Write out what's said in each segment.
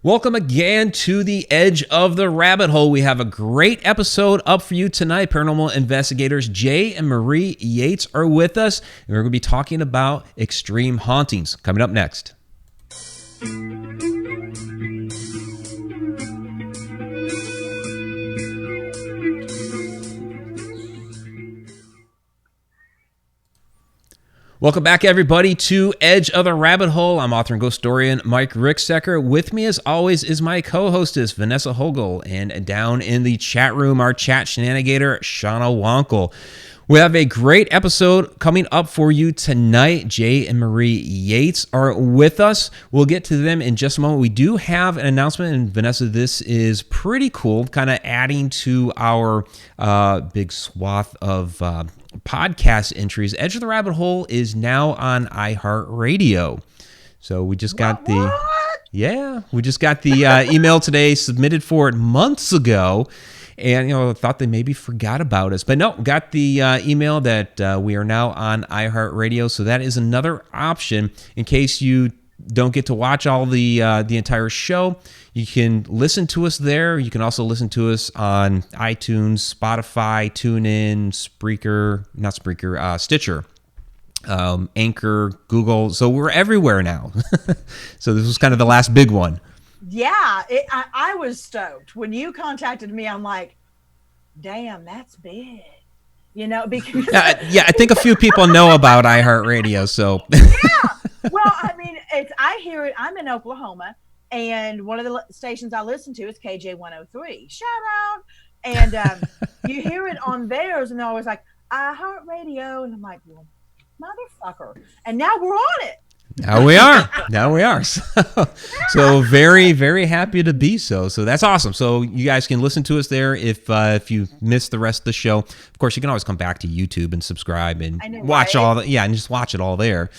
Welcome again to the Edge of the Rabbit Hole. We have a great episode up for you tonight. Paranormal investigators Jay and Marie Yates are with us, and we're going to be talking about extreme hauntings. Coming up next. Welcome back, everybody, to Edge of the Rabbit Hole. I'm author and ghost historian Mike Ricksecker. With me, as always, is my co-hostess, Vanessa Hogel. And down in the chat room, our chat shenanigator, Shauna Wonkel. We have a great episode coming up for you tonight. Jay and Marie Yates are with us. We'll get to them in just a moment. We do have an announcement, and Vanessa, this is pretty cool, kind of adding to our big swath of podcast entries. Edge of the Rabbit Hole is now on iHeartRadio. So we just got the email today, submitted for it months ago. And, thought they maybe forgot about us. But no, got the email that we are now on iHeartRadio. So that is another option in case you don't get to watch all the entire show. You can listen to us there. You can also listen to us on iTunes, Spotify, TuneIn, Stitcher, Anchor, Google. So we're everywhere now. So this was kind of the last big one. Yeah, I was stoked. When you contacted me, I'm like, damn, that's big. Because... I think a few people know about iHeartRadio, so... Yeah, well, I mean, I hear it. I'm in Oklahoma, and one of the stations I listen to is KJ103. Shout out! And you hear it on theirs, and they're always like, iHeartRadio, and I'm like, well, motherfucker. And now we're on it. Now we are. So very, very happy to be so. So that's awesome. So you guys can listen to us there if you missed the rest of the show. Of course, you can always come back to YouTube and subscribe and watch and just watch it all there.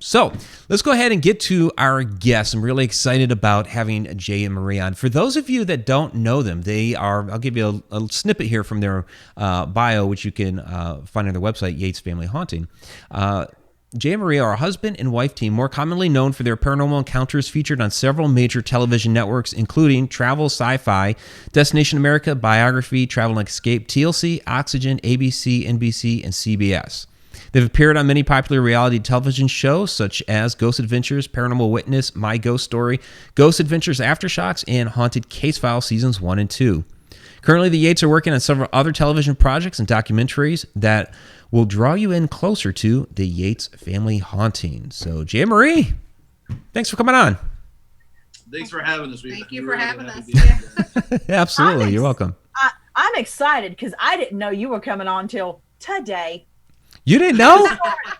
So let's go ahead and get to our guests. I'm really excited about having Jay and Marie on. For those of you that don't know them, I'll give you a snippet here from their bio, which you can find on their website, Yates Family Haunting. Jay and Marie are a husband and wife team more commonly known for their paranormal encounters featured on several major television networks, including Travel, SyFy, Destination America, Biography, Travel and Escape, TLC, Oxygen, ABC, NBC, and CBS. They've appeared on many popular reality television shows such as Ghost Adventures, Paranormal Witness, My Ghost Story, Ghost Adventures-Aftershocks, and Haunted Case Files Seasons 1 and 2. Currently, the Yates are working on several other television projects and documentaries that will draw you in closer to the Yates Family Haunting. So, Jay and Marie, thanks for coming on. Thanks for having us. Thank you for having us. Absolutely. You're welcome. I'm excited because I didn't know you were coming on till today. You didn't know?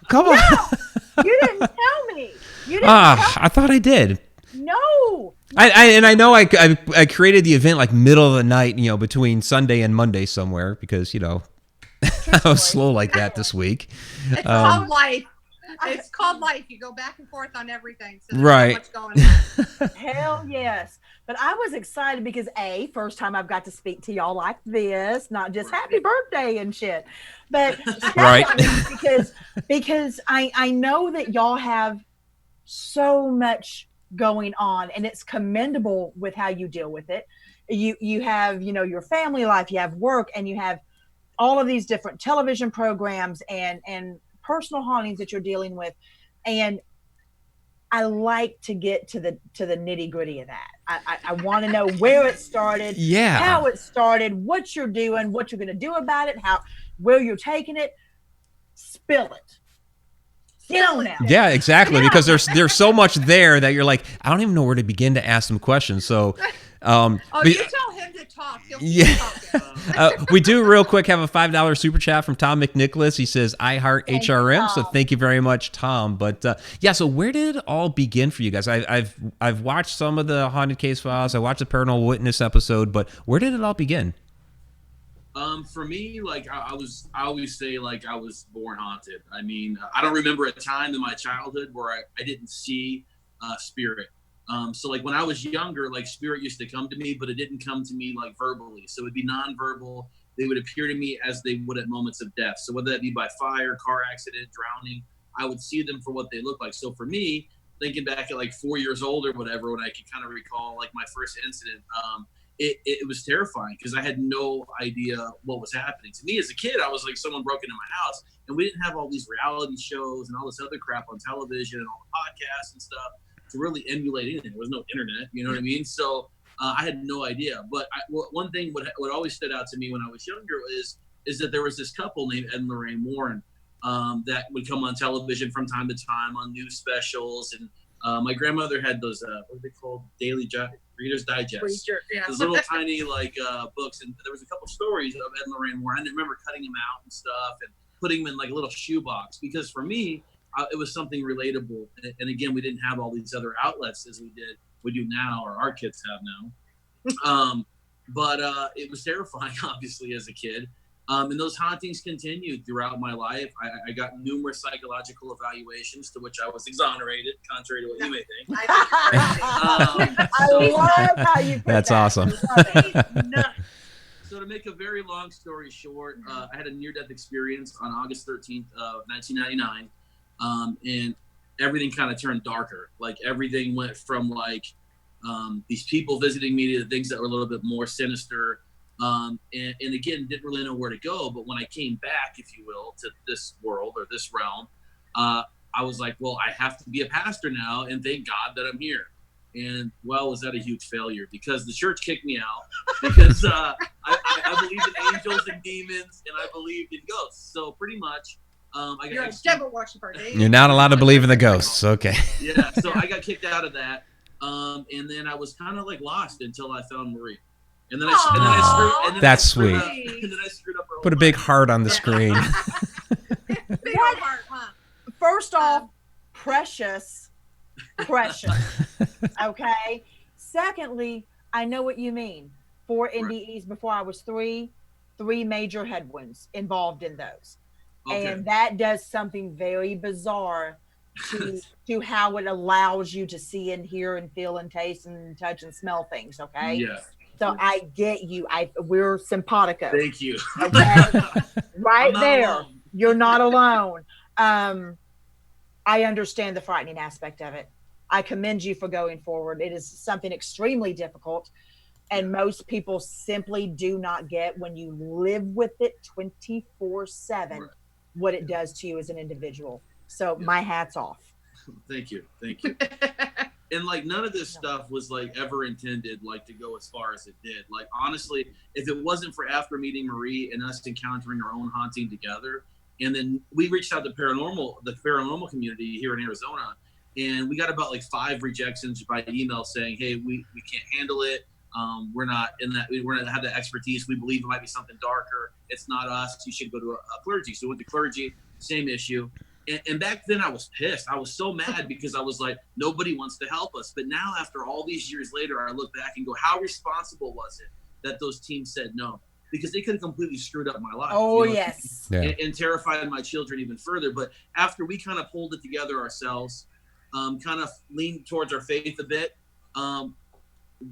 Come on. No, you didn't tell me. I thought I did. No. I know I created the event like middle of the night, between Sunday and Monday somewhere because, I was slow like that this week. It's called life. It's called life. You go back and forth on everything. So right. So much going on. Hell yes. But I was excited because first time I've got to speak to y'all like this, not just happy birthday and shit. But right. because I know that y'all have so much going on, and it's commendable with how you deal with it. You have, your family life, you have work, and you have all of these different television programs and personal hauntings that you're dealing with. And I like to get to the nitty gritty of that. I want to know where it started, how it started, what you're doing, what you're going to do about it, where you're taking it. Spill it. Now. Yeah, exactly. Because there's so much there that you're like, I don't even know where to begin to ask some questions. So, you tell him to talk. We do real quick have a $5 super chat from Tom McNicholas. He says, I heart HRM. So thank you very much, Tom. But so where did it all begin for you guys? I've watched some of the Haunted Case Files. I watched the Paranormal Witness episode, but where did it all begin? For me, I always say I was born haunted. I mean, I don't remember a time in my childhood where I didn't see spirit. So when I was younger, spirit used to come to me, but it didn't come to me verbally. So it'd be nonverbal. They would appear to me as they would at moments of death. So whether that be by fire, car accident, drowning, I would see them for what they look like. So for me, thinking back at like 4 years old or whatever, when I could kind of recall like my first incident, it was terrifying because I had no idea what was happening. To me as a kid, I was like, someone broke into my house, and we didn't have all these reality shows and all this other crap on television and all the podcasts and stuff to really emulate anything. There was no internet, you know what I mean? So I had no idea. But one thing what always stood out to me when I was younger is that there was this couple named Ed and Lorraine Warren that would come on television from time to time on news specials. And my grandmother had those, what are they called? Reader's Digest. Yeah. Those little tiny books. And there was a couple stories of Ed and Lorraine Warren. I remember cutting them out and stuff and putting them in like a little shoebox, because for me, it was something relatable. And again, we didn't have all these other outlets as we do now, or our kids have now. But it was terrifying, obviously, as a kid. And those hauntings continued throughout my life. I got numerous psychological evaluations, to which I was exonerated, contrary to what you may think. I love how you put That's that. awesome. So to make a very long story short, I had a near-death experience on August 13th of 1999. And everything kind of turned darker. Like everything went from like these people visiting me to things that were a little bit more sinister. And again, didn't really know where to go. But when I came back, if you will, to this world or this realm, I was like, well, I have to be a pastor now. And thank God that I'm here. And well, was that a huge failure, because the church kicked me out because I believed in angels and demons, and I believed in ghosts. So pretty much, You're a devil worshiper, Dave. You're not allowed to believe in the ghosts. Okay. Yeah, so I got kicked out of that, and then I was kind of like lost until I found Marie, and then That's sweet. And then I screwed up her whole Put a big life. heart on the screen. Big old heart, huh? First off, precious. Okay. Secondly, I know what you mean. 4 NDEs before I was 3 major headwinds involved in those. Okay. And that does something very bizarre to how it allows you to see and hear and feel and taste and touch and smell things. Okay. Yeah. So I get you. We're simpatico. Thank you. Okay. Right I'm not there. alone. You're not alone. I understand the frightening aspect of it. I commend you for going forward. It is something extremely difficult, and most people simply do not get, when you live with it 24/7, Right. what it does to you as an individual. So my hat's off. Thank you. And like none of this stuff was like ever intended like to go as far as it did. Like honestly, if it wasn't for after meeting Marie and us encountering our own haunting together, and then we reached out to the paranormal community here in Arizona, and we got about like 5 rejections by email saying, hey, we can't handle it. We're not have the expertise. We believe it might be something darker. It's not us. You should go to a clergy. So we went to clergy, same issue. And back then I was pissed. I was so mad because I was like, nobody wants to help us. But now after all these years later, I look back and go, how responsible was it that those teams said no? Because they could have completely screwed up my life. Oh, you know, yes. Yeah. and terrified my children even further. But after we kind of pulled it together ourselves, kind of leaned towards our faith a bit,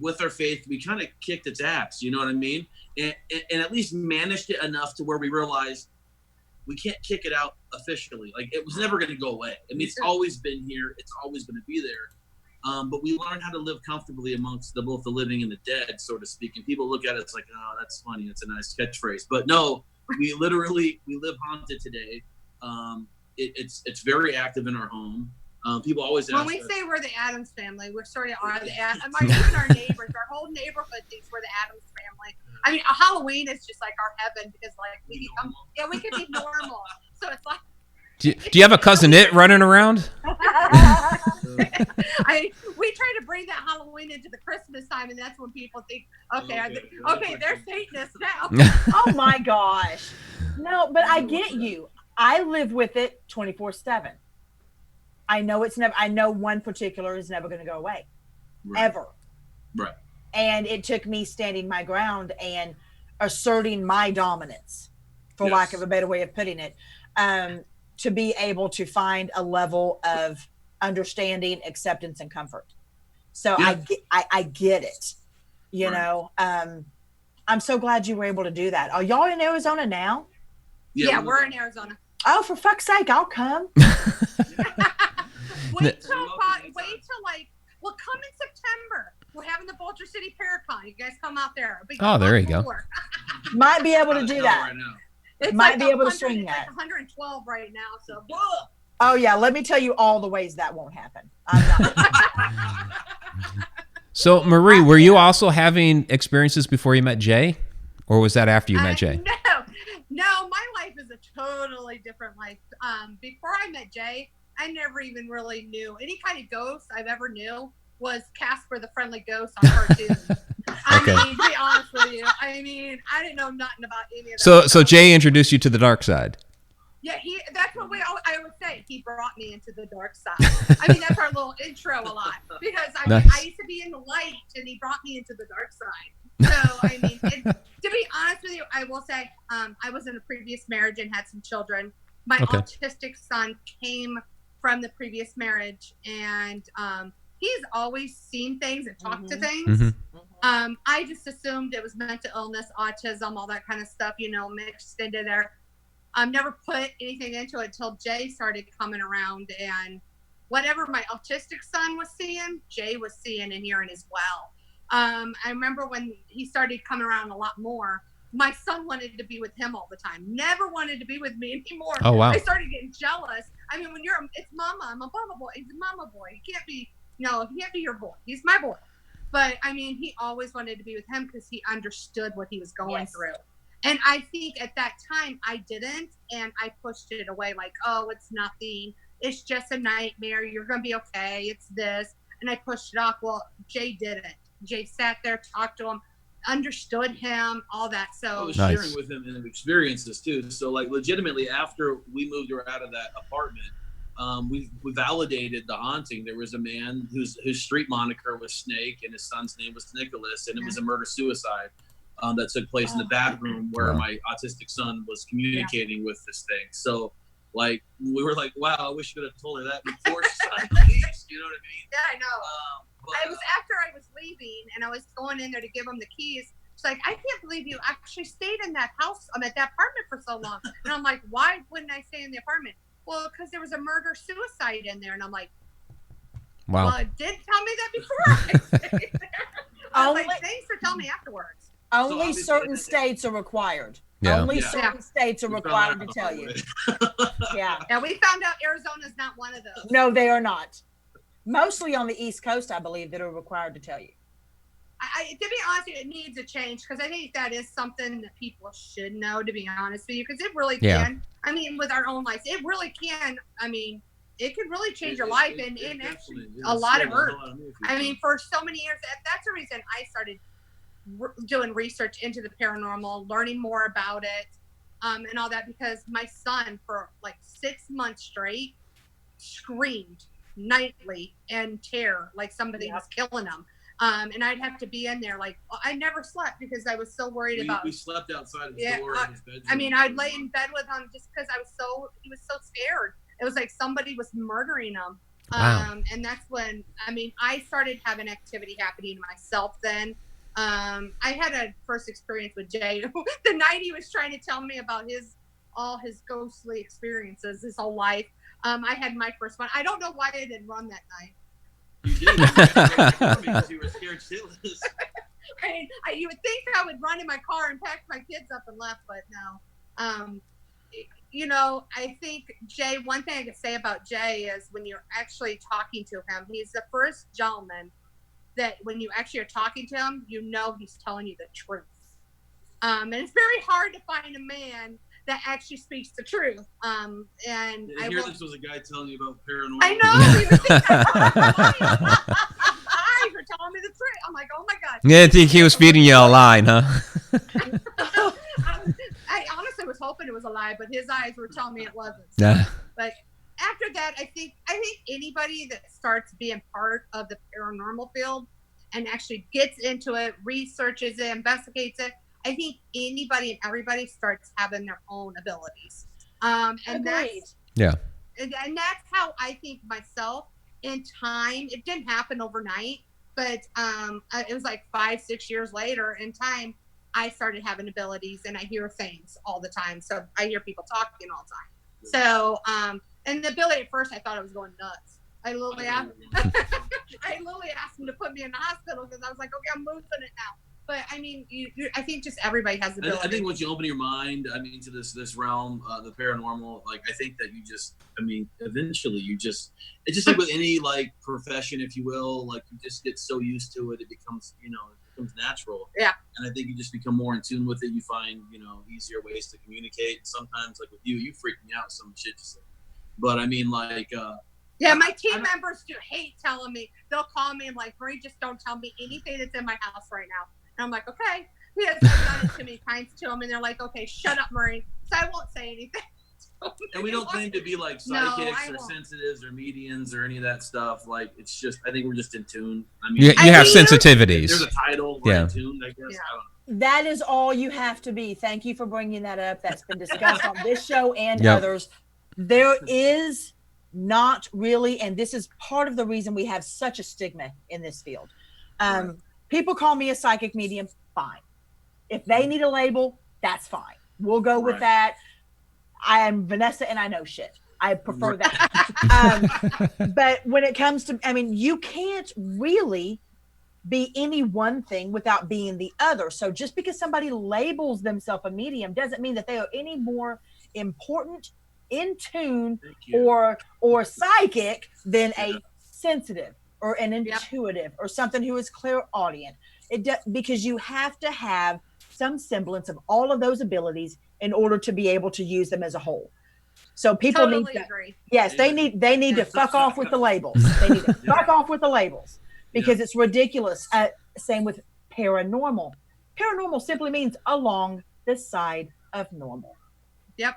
with our faith, we kind of kicked its ass, you know what I mean? And at least managed it enough to where we realized we can't kick it out officially. Like it was never going to go away. I mean, it's always been here. It's always going to be there. But we learned how to live comfortably amongst both the living and the dead, so to speak. And people look at it, it's like, oh, that's funny. It's a nice catchphrase. But no, we live haunted today. It's very active in our home. People always ask When we us, say we're the Adams family, we're sort of are the even our neighbors, our whole neighborhood thinks we're the Adams family. I mean, Halloween is just like our heaven because like we can be normal. So it's like. Do you have a cousin It running around? We try to bring that Halloween into the Christmas time, and that's when people think, okay, they're Satanists now. Oh my gosh. No, but I get you. I live with it 24/7. I know it's never. I know one particular is never going to go away, ever. Right. And it took me standing my ground and asserting my dominance, for lack of a better way of putting it, to be able to find a level of understanding, acceptance, and comfort. So I get it. You know, I'm so glad you were able to do that. Are y'all in Arizona now? Yeah, we're in Arizona. Oh, for fuck's sake, I'll come. Wait till like, well, come in September. We're having the Boulder City Paracon. You guys come out there. Oh, there you go. Might be able to do that. Right now. It's Might like be able to swing it's that. like 112 right now. So, Oh yeah, let me tell you all the ways that won't happen. I'm not. So, Marie, were you also having experiences before you met Jay? Or was that after you met Jay? No, my life is a totally different life. Before I met Jay, I never even really knew any kind of ghost I've ever knew was Casper the Friendly Ghost on cartoons. I mean, to be honest with you, I didn't know nothing about any of that. So Jay introduced you to the dark side. Yeah, that's what I would say. He brought me into the dark side. I mean, that's our little intro a lot because I used to be in the light, and he brought me into the dark side. So, I mean, to be honest with you, I will say I was in a previous marriage and had some children. My autistic son came from the previous marriage, and he's always seen things and talked to things. I just assumed it was mental illness, autism, all that kind of stuff, mixed into there. Never put anything into it until Jay started coming around, and whatever my autistic son was seeing, Jay was seeing and hearing as well. I remember when he started coming around a lot more, my son wanted to be with him all the time. Never wanted to be with me anymore. Oh, wow. I started getting jealous. I mean, when it's mama, I'm a mama boy. He's a mama boy. He can't be your boy. He's my boy. But I mean, he always wanted to be with him because he understood what he was going through. And I think at that time I didn't, and I pushed it away like, oh, it's nothing. It's just a nightmare. You're going to be okay. It's this. And I pushed it off. Well, Jay didn't. Jay sat there, talked to him, understood him, all that. So I was sharing with him and experiences too. So like legitimately after we moved her out of that apartment, we validated the haunting. There was a man whose street moniker was Snake and his son's name was Nicholas, and it was a murder-suicide that took place in the bathroom where my autistic son was communicating with this thing. So like we were like, wow, I wish you could have told her that before she signed the lease. You know what I mean? Yeah, I know. It was after I was leaving and I was going in there to give him the keys. She's like, I can't believe you actually stayed in that house, at that apartment for so long. And I'm like, why wouldn't I stay in the apartment? Well, because there was a murder-suicide in there. And I'm like, wow. Well, it did tell me that before I stayed there. I was like, thanks for telling me afterwards. Only certain states are required. Yeah. Only certain states are required to tell you. Yeah. And we found out Arizona's not one of those. No, they are not. Mostly on the East Coast, I believe, that are required to tell you. To be honest, it needs a change because I think that is something that people should know, to be honest with you, because it really can. I mean, with our own lives, it really can. I mean, it could really change your life and actually a lot of hurt. I mean, for so many years, that's the reason I started doing research into the paranormal, learning more about it, and all that, because my son, for like 6 months straight, screamed nightly in terror, like somebody was killing him. And I'd have to be in there, like I never slept because I was so worried about. We slept outside his door in his bedroom. I mean, I'd lay in bed with him just because he was so scared. It was like somebody was murdering him. Wow. And that's when, I mean, I started having activity happening to myself then. I had a first experience with Jay the night he was trying to tell me about all his ghostly experiences his whole life. I had my first one. I don't know why I didn't run that night. You did. Because you were scared shitless. You would think I would run in my car and pack my kids up and left, but no. I think Jay, one thing I could say about Jay is when you're actually talking to him, he's the first gentleman that when you actually are talking to him, you know he's telling you the truth. And it's very hard to find a man that actually speaks the truth. This was a guy telling you about paranormal. I know. You would think that. Eyes were telling me the truth. I'm like, oh my God. Yeah, I think he was feeding you a line, huh? I honestly was hoping it was a lie, but his eyes were telling me it wasn't. Yeah. But after that, I think anybody that starts being part of the paranormal field and actually gets into it, researches it, investigates it, I think anybody and everybody starts having their own abilities. And that's how I think myself in time. It didn't happen overnight, but it was like 5-6 years later in time, I started having abilities and I hear things all the time. So I hear people talking all the time. So, and the ability at first, I thought I was going nuts. I literally asked him to put me in the hospital because I was like, okay, I'm losing it now. But I mean, I think just everybody has the ability. I think once you open your mind, I mean, to this realm, the paranormal, like I think that eventually it's just like with any like profession, if you will, like you just get so used to it, it becomes natural. Yeah. And I think you just become more in tune with it. You find easier ways to communicate. And sometimes, like with you freak me out some shit. But I mean, like. Yeah, my team members do hate telling me. They'll call me and like, Marie, just don't tell me anything that's in my house right now. And I'm like, okay. Because I've done it too many times to them, and they're like, okay, shut up, Marie. So I won't say anything. And we don't claim to be like psychics or sensitives or mediums or any of that stuff. Like, it's just, I think we're just in tune. I mean, you have sensitivities. There's a title. We're in tune, I guess. Yeah. I don't know. That is all you have to be. Thank you for bringing that up. That's been discussed on this show and others. There is not really, and this is part of the reason we have such a stigma in this field. People call me a psychic medium, fine. If they need a label, that's fine. We'll go with that. I am Vanessa and I know shit. I prefer that. But when it comes to, I mean, you can't really be any one thing without being the other. So just because somebody labels themselves a medium doesn't mean that they are any more important, in tune, or psychic than a sensitive or an intuitive or something who is clairaudient. Because you have to have some semblance of all of those abilities in order to be able to use them as a whole. So people need to, they need to fuck off with the labels. They need to fuck off with the labels because it's ridiculous. Same with paranormal. Paranormal simply means along the side of normal. Yep.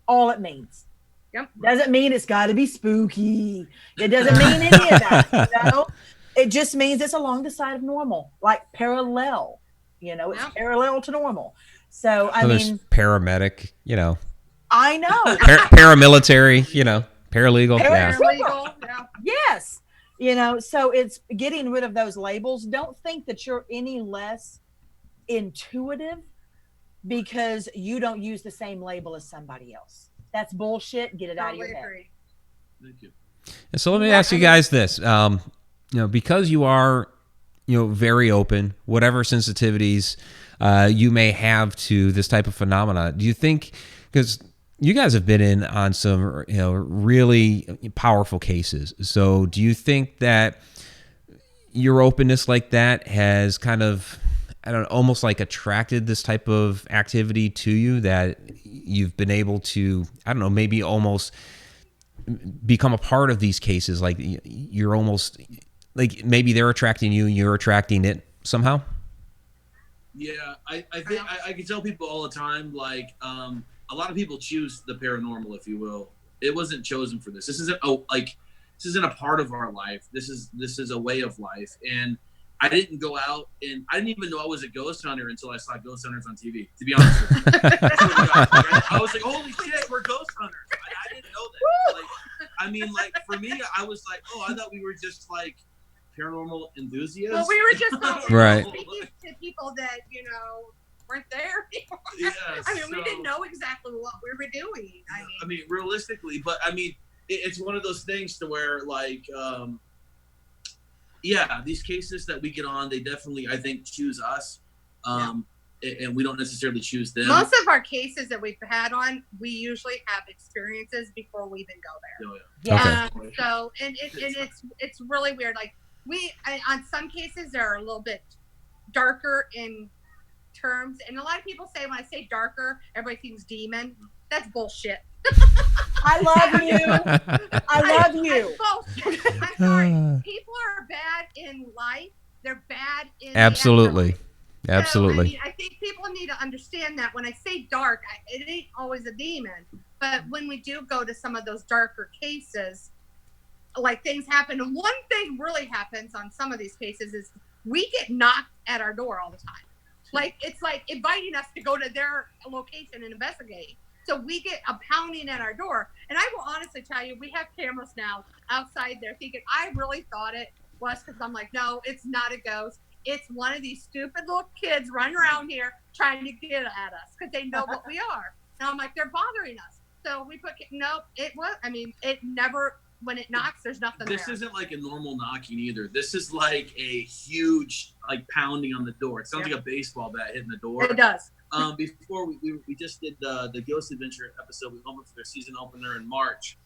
All it means. Yep. Doesn't mean it's got to be spooky. It doesn't mean any of that. It just means it's along the side of normal, like parallel. It's parallel to normal. So I mean, paramedic. I know. Paramilitary. Paralegal. Paralegal. Yes. So it's getting rid of those labels. Don't think that you're any less intuitive because you don't use the same label as somebody else. That's bullshit. Get it out of your head. Thank you. And so let me ask you guys this. Because you are, very open, whatever sensitivities you may have to this type of phenomena, do you think, because you guys have been in on some, really powerful cases. So do you think that your openness like that has kind of, almost like attracted this type of activity to you, that you've been able to, maybe almost become a part of these cases? Like you're almost like maybe they're attracting you and you're attracting it somehow? Yeah, I think I can tell people all the time, like, a lot of people choose the paranormal, if you will. It wasn't chosen for this. This isn't a part of our life. This is a way of life. And I didn't go out, and I didn't even know I was a ghost hunter until I saw Ghost Hunters on TV, to be honest with you. I was like, holy shit, we're ghost hunters. I didn't know that. For me, I was like, I thought we were just like paranormal enthusiasts. Well, we were just speaking to people that, weren't there anymore. Yes, we didn't know exactly what we were doing. Realistically, but it's one of those things to where, like, these cases that we get on, they definitely, I think, choose us, and we don't necessarily choose them. Most of our cases that we've had on, we usually have experiences before we even go there. Okay. So, and it's really weird. Like on some cases, they're a little bit darker in terms, and a lot of people say when I say darker, everybody thinks demon. That's bullshit. I love you. I love you. I'm sorry. People are bad in life. They're bad in absolutely. So, absolutely. I think people need to understand that when I say dark, it ain't always a demon. But when we do go to some of those darker cases, like things happen. And one thing really happens on some of these cases is we get knocked at our door all the time. Like it's like inviting us to go to their location and investigate. So we get a pounding at our door. And I will honestly tell you, we have cameras now outside there thinking, I really thought it was, because I'm like, no, it's not a ghost. It's one of these stupid little kids running around here trying to get at us because they know what we are. And I'm like, they're bothering us. So we put, nope, it was, it never when it knocks, there's nothing This there. isn't like a normal knocking either. This is like a huge like pounding on the door. It sounds like a baseball bat hitting the door. It does. Before we just did the Ghost Adventure episode. We opened for their season opener in March,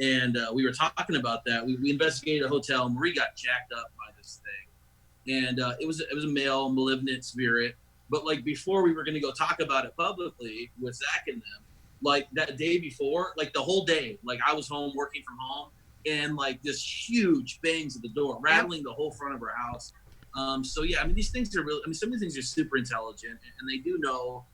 and we were talking about that. We investigated a hotel. Marie got jacked up by this thing, and it was a male malignant spirit. But like before we were going to go talk about it publicly with Zach and them, like that day before, like the whole day, like I was home working from home, and like this huge bangs at the door, rattling the whole front of our house. So yeah, I mean, these things are really, I mean, some of these things are super intelligent, and they do know,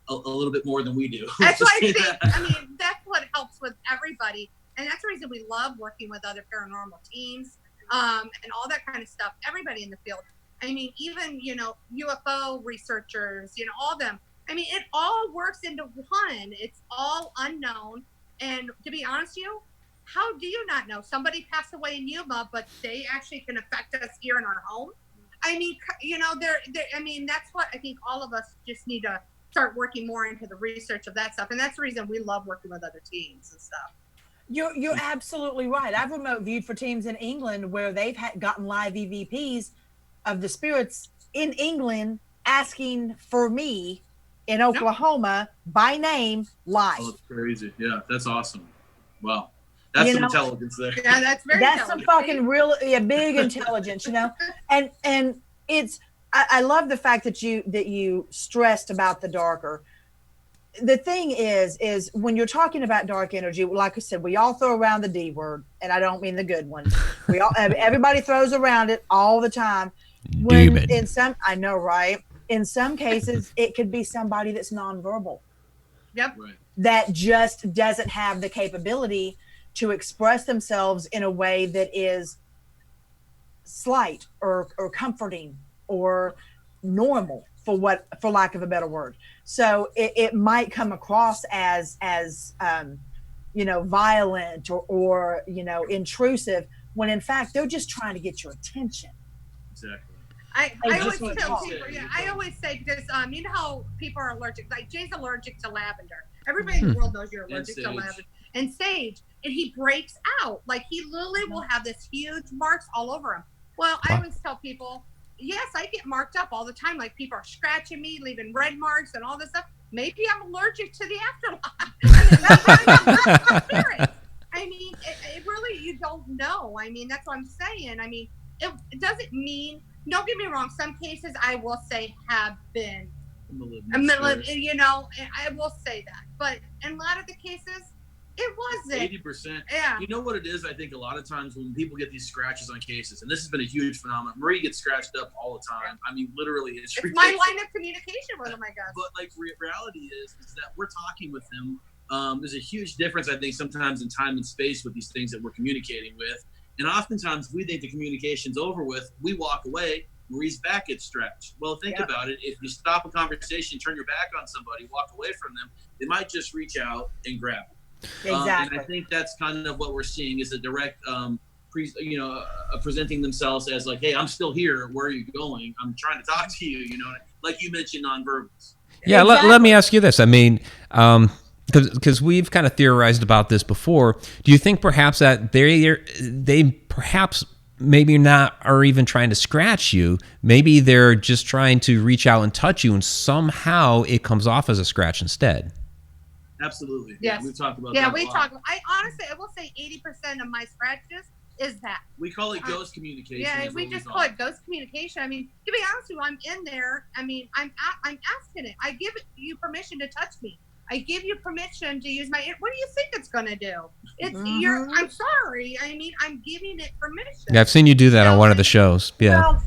a little bit more than we do. That's why I think, I mean, that's what helps with everybody. And that's the reason we love working with other paranormal teams, and all that kind of stuff. Everybody in the field. I mean, even, UFO researchers, all of them. I mean, it all works into one. It's all unknown. And to be honest with you, how do you not know? Somebody passed away in Yuma, but they actually can affect us here in our home. I mean, I mean, that's what I think all of us just need to start working more into the research of that stuff. And that's the reason we love working with other teams and stuff. You're absolutely right. I've remote viewed for teams in England where they've gotten live EVPs of the spirits in England asking for me in Oklahoma by name live. Oh, that's crazy. Yeah, that's awesome. Wow. That's some intelligence there. Yeah, that's some fucking real big intelligence, And it's I love the fact that you stressed about the darker. The thing is when you're talking about dark energy, like I said, we all throw around the D word, and I don't mean the good one. We all everybody throws around it all the time. When I know, right? In some cases, it could be somebody that's nonverbal. Yep. Right. That just doesn't have the capability to express themselves in a way that is slight or comforting or normal, for lack of a better word. So it might come across as violent or intrusive, when in fact they're just trying to get your attention. Exactly. I always tell people, I always say, because you know how people are allergic, like Jay's allergic to lavender. Everybody in the world knows you're allergic to lavender. And sage, and he breaks out. Like, he literally will have this huge marks all over him. Well, I always tell people, yes, I get marked up all the time. Like, people are scratching me, leaving red marks and all this stuff. Maybe I'm allergic to the afterlife. I mean, it really, you don't know. I mean, that's what I'm saying. I mean, it doesn't mean, don't get me wrong, some cases I will say have been malignant, I will say that. But in a lot of the cases, it wasn't. 80%. Yeah. You know what it is? I think a lot of times when people get these scratches on cases, and this has been a huge phenomenon. Marie gets scratched up all the time. I mean, literally, it's my line of communication with them, I guess. But like, reality is that we're talking with them. There's a huge difference, I think, sometimes in time and space with these things that we're communicating with. And oftentimes we think the communication's over with. We walk away. Marie's back gets stretched. Well, think about it. If you stop a conversation, turn your back on somebody, walk away from them, they might just reach out and grab it. Exactly. And I think that's kind of what we're seeing is a direct, presenting themselves as like, hey, I'm still here. Where are you going? I'm trying to talk to you. Like you mentioned, nonverbals. Yeah. Exactly. Let me ask you this. I mean, because we've kind of theorized about this before. Do you think perhaps that they perhaps maybe not are even trying to scratch you? Maybe they're just trying to reach out and touch you, and somehow it comes off as a scratch instead. Absolutely. Yes. Yeah, we've talked about that. Yeah, we talk. I honestly, I will say 80% of my scratches is that. We call it ghost communication. Yeah, we just call it ghost communication. I mean, to be honest with you, I'm in there. I mean, I'm asking it. I give you permission to touch me. I give you permission to use my. What do you think it's going to do? It's I'm sorry. I mean, I'm giving it permission. Yeah, I've seen you do that on one of the shows. Yeah. Well,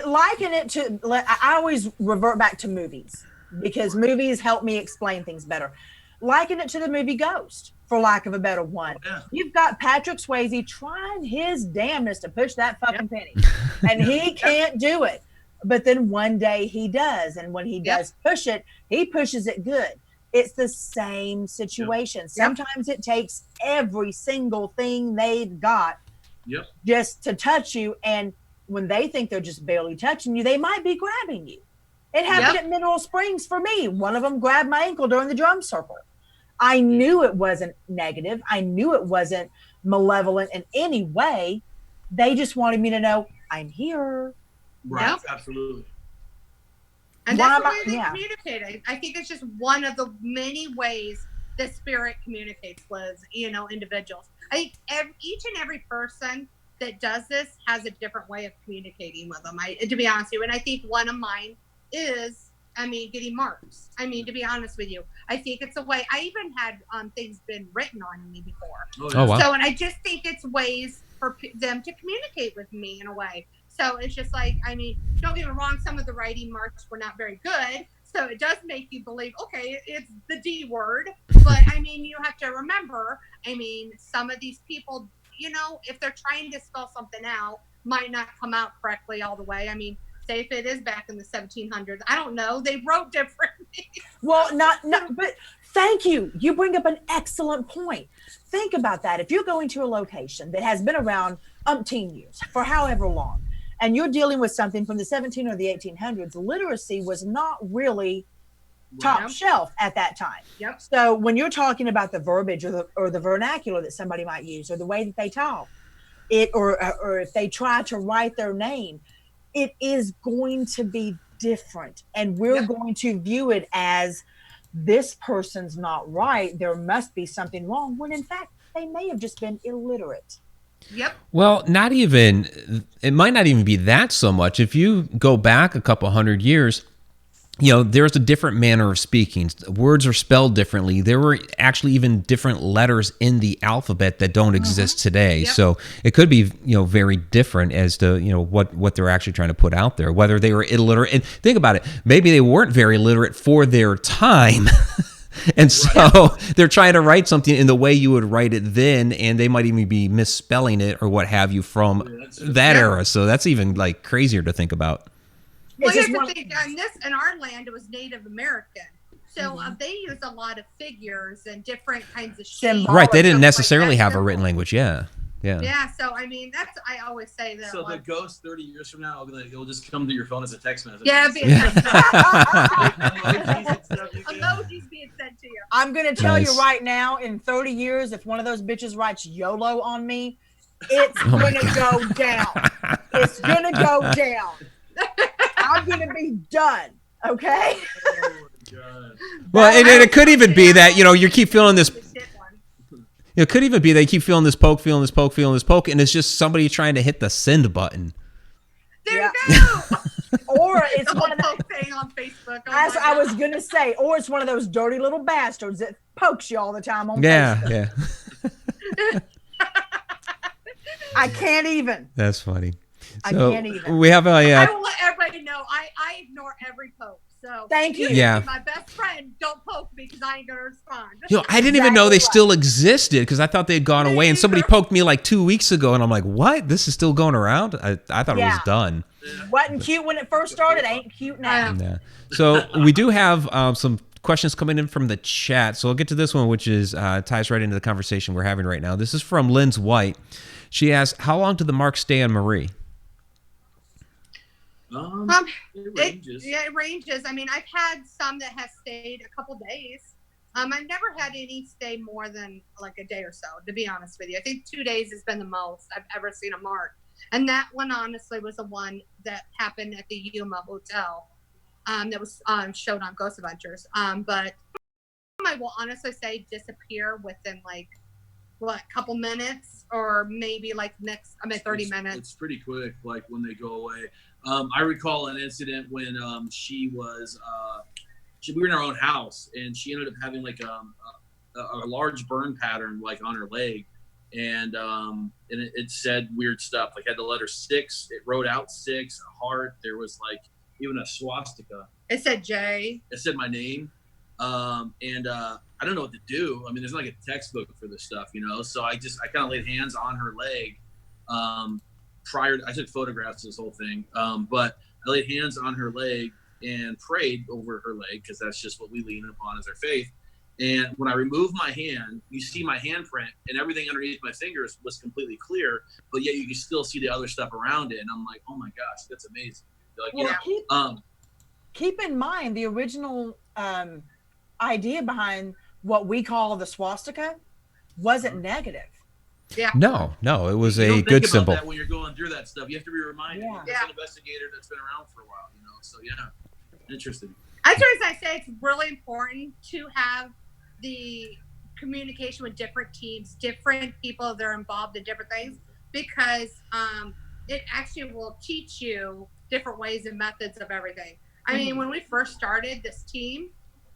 liken it to. I always revert back to movies because movies help me explain things better. Liken it to the movie Ghost, for lack of a better one. Yeah. You've got Patrick Swayze trying his damnedest to push that fucking penny, and he can't do it. But then one day he does, and when he does push it, he pushes it good. It's the same situation. Yep. Sometimes it takes every single thing they've got just to touch you, and when they think they're just barely touching you, they might be grabbing you. It happened at Mineral Springs for me. One of them grabbed my ankle during the drum circle. I knew it wasn't negative. I knew it wasn't malevolent in any way. They just wanted me to know I'm here. Right. Yep. Absolutely. And that's the way they communicate. I think it's just one of the many ways that spirit communicates with, individuals. I think each and every person that does this has a different way of communicating with them. To be honest with you, and I think one of mine is, getting marks. To be honest with you, I think it's a way. I even had things been written on me before. Oh, wow. So, and I just think it's ways for them to communicate with me in a way. So it's just like, don't get me wrong, some of the writing marks were not very good. So it does make you believe, okay, it's the D word. But you have to remember, some of these people, if they're trying to spell something out, might not come out correctly all the way. Say if it is back in the 1700s, I don't know. They wrote differently. Well, but thank you. You bring up an excellent point. Think about that. If you're going to a location that has been around umpteen years, for however long, and you're dealing with something from the 17 or the 1800s, literacy was not really top shelf at that time. Yep. So when you're talking about the verbiage or the vernacular that somebody might use, or the way that they talk, or if they try to write their name, it is going to be different, and we're going to view it as this person's not right. There must be something wrong, when in fact they may have just been illiterate. Yep. Well, it might not even be that so much. If you go back a couple hundred years, there's a different manner of speaking. Words are spelled differently. There were actually even different letters in the alphabet that don't exist today. Yep. So it could be, very different as to, what they're actually trying to put out there, whether they were illiterate. And think about it. Maybe they weren't very literate for their time. And so they're trying to write something in the way you would write it then, and they might even be misspelling it or what have you from that era. So that's even like crazier to think about. Well, you have to think, in our land, it was Native American. So they used a lot of figures and different kinds of shapes. Right, they didn't necessarily have a written language, Yeah, so that's, I always say that. So the ghost 30 years from now, it'll just come to your phone as a text message. Yeah, be a text emojis being sent to you. I'm going to tell you right now, in 30 years, if one of those bitches writes YOLO on me, it's going to go down. It's going to go down. I'm going to be done. Okay? Oh, my God. Well, and it could even be that, you keep feeling this. It could even be they keep feeling this poke, and it's just somebody trying to hit the send button. There you go. Or it's one of the thing on Facebook. As I was gonna say, or it's one of those dirty little bastards that pokes you all the time on Facebook. Yeah. I can't even. That's funny. I can't even. We have a. I will let everybody know. I ignore every poke. So thank you. Yeah. My best friend, don't poke me because I ain't gonna respond. I didn't even know they still existed because I thought they'd gone away. And somebody poked me like 2 weeks ago, and I'm like, "What? This is still going around?" I thought it was done. Wasn't cute when it first started. Ain't cute now. Yeah. So we do have some questions coming in from the chat. So I'll get to this one, which is ties right into the conversation we're having right now. This is from Lynn's White. She asks, "How long did the marks stay on Marie?" It ranges. It ranges. I've had some that have stayed a couple days. I've never had any stay more than like a day or so, to be honest with you. I think 2 days has been the most I've ever seen a mark. And that one, honestly, was the one that happened at the Yuma Hotel that was showed on Ghost Adventures. But I will honestly say disappear within a couple minutes, or maybe 30 minutes. It's pretty quick, when they go away. I recall an incident when we were in our own house, and she ended up having a large burn pattern on her leg, and it said weird stuff. Had the letter 6. It wrote out 6, a heart. There was even a swastika. It said Jay. It said my name. And I don't know what to do. There's not a textbook for this stuff, So I kind of laid hands on her leg. I took photographs of this whole thing, but I laid hands on her leg and prayed over her leg because that's just what we lean upon as our faith. And when I removed my hand, you see my handprint, and everything underneath my fingers was completely clear, but yet you can still see the other stuff around it. And I'm like, oh my gosh, that's amazing. Keep in mind the original idea behind what we call the swastika wasn't negative. Yeah. No, it was You a don't good think about symbol. that when you're going through that stuff. You have to be reminded. Yeah. It's an investigator that's been around for a while, you know. So yeah, interesting. As I say, it's really important to have the communication with different teams, different people that are involved in different things, because it actually will teach you different ways and methods of everything. I mean, when we first started this team,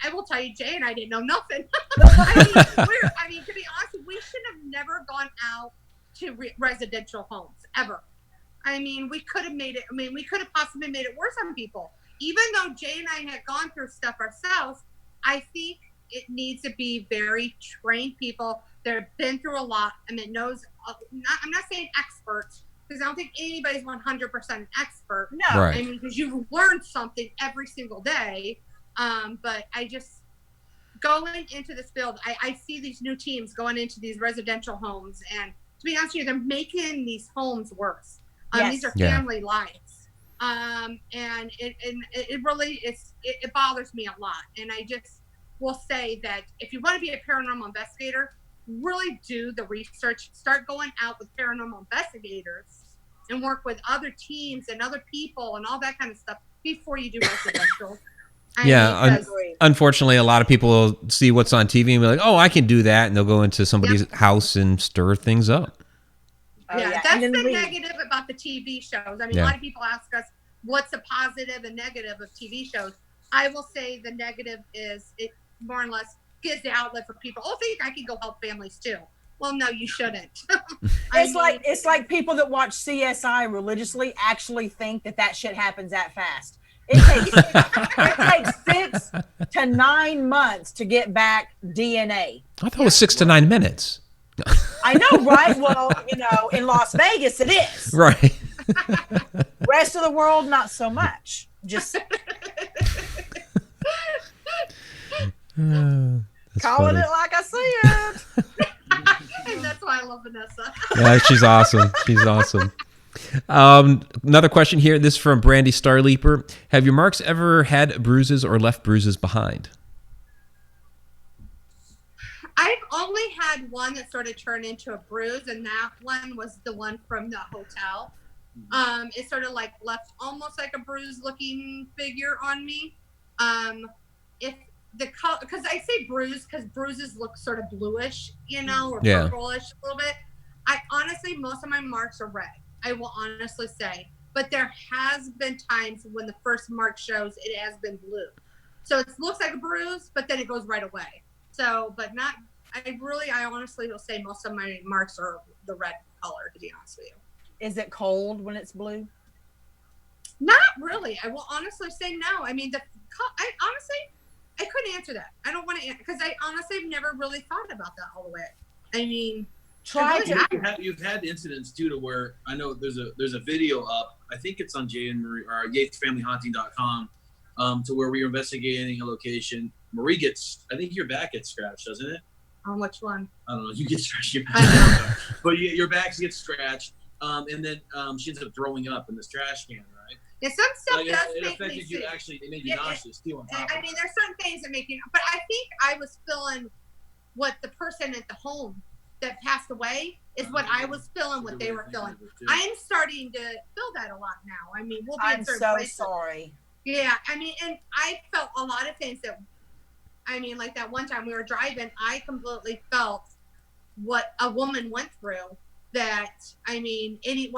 I will tell you, Jay and I didn't know nothing. I mean, to be honest, we should have never gone out to residential homes ever. I mean, we could have made it. I mean, we could have possibly made it worse on people. Even though Jay and I had gone through stuff ourselves, I think it needs to be very trained people that have been through a lot and that knows. I'm not saying experts, because I don't think anybody's 100% an expert. No, Right. I mean, because you learn something every single day. But I just going into this field, I see these new teams going into these residential homes, and to be honest with you, they're making these homes worse. These are family lives. And it really it bothers me a lot. And I just will say that if you want to be a paranormal investigator, really do the research, start going out with paranormal investigators and work with other teams and other people and all that kind of stuff before you do residential. Unfortunately, a lot of people will see what's on TV and be like, oh, I can do that. And they'll go into somebody's house and stir things up. That's the negative about the TV shows. I mean, a lot of people ask us, what's the positive and negative of TV shows? I will say the negative is it more or less gives the outlet for people. Oh, think I can go help families too. Well, no, you shouldn't. It's like people that watch CSI religiously actually think that shit happens that fast. It takes 6 to 9 months to get back DNA. I thought it was 6 to 9 minutes. I know, right? Well, in Las Vegas it is. Right. Rest of the world, not so much. Just calling it like I see it. And that's why I love Vanessa. Yeah, she's awesome. She's awesome. Another question here. This is from Brandy Starleaper. Have your marks ever had bruises or left bruises behind? I've only had one that sort of turned into a bruise, and that one was the one from the hotel. It sort of like left almost like a bruise-looking figure on me. If the color, because I say bruise because bruises look sort of bluish, or purplish a little bit. I honestly, most of my marks are red. I will honestly say, but there has been times when the first mark shows it has been blue. So it looks like a bruise, but then it goes right away. So, but not, I honestly will say most of my marks are the red color, to be honest with you. Is it cold when it's blue? Not really. I will honestly say no. I mean, I couldn't answer that. I don't want to, because I honestly have never really thought about that all the way. I mean, you've had incidents too to where I know there's a video up. I think it's on Jay and Marie or Yates Family Haunting.com, to where we were investigating a location. Marie I think your back gets scratched, doesn't it? On which one? I don't know. You get scratched your back, but your back gets scratched, and then she ends up throwing up in this trash can, right? Yeah, some stuff does it make affected me you. sick. Actually, it made you nauseous too. On top I mean, there's certain things that make you. But I think I was feeling what the person at the home that passed away is what I was feeling, what they were feeling. I'm starting to feel that a lot now. I mean, we'll be in certain places. Sorry. Yeah, I mean, and I felt a lot of things that, I mean, like that one time we were driving, I completely felt what a woman went through that, I mean, any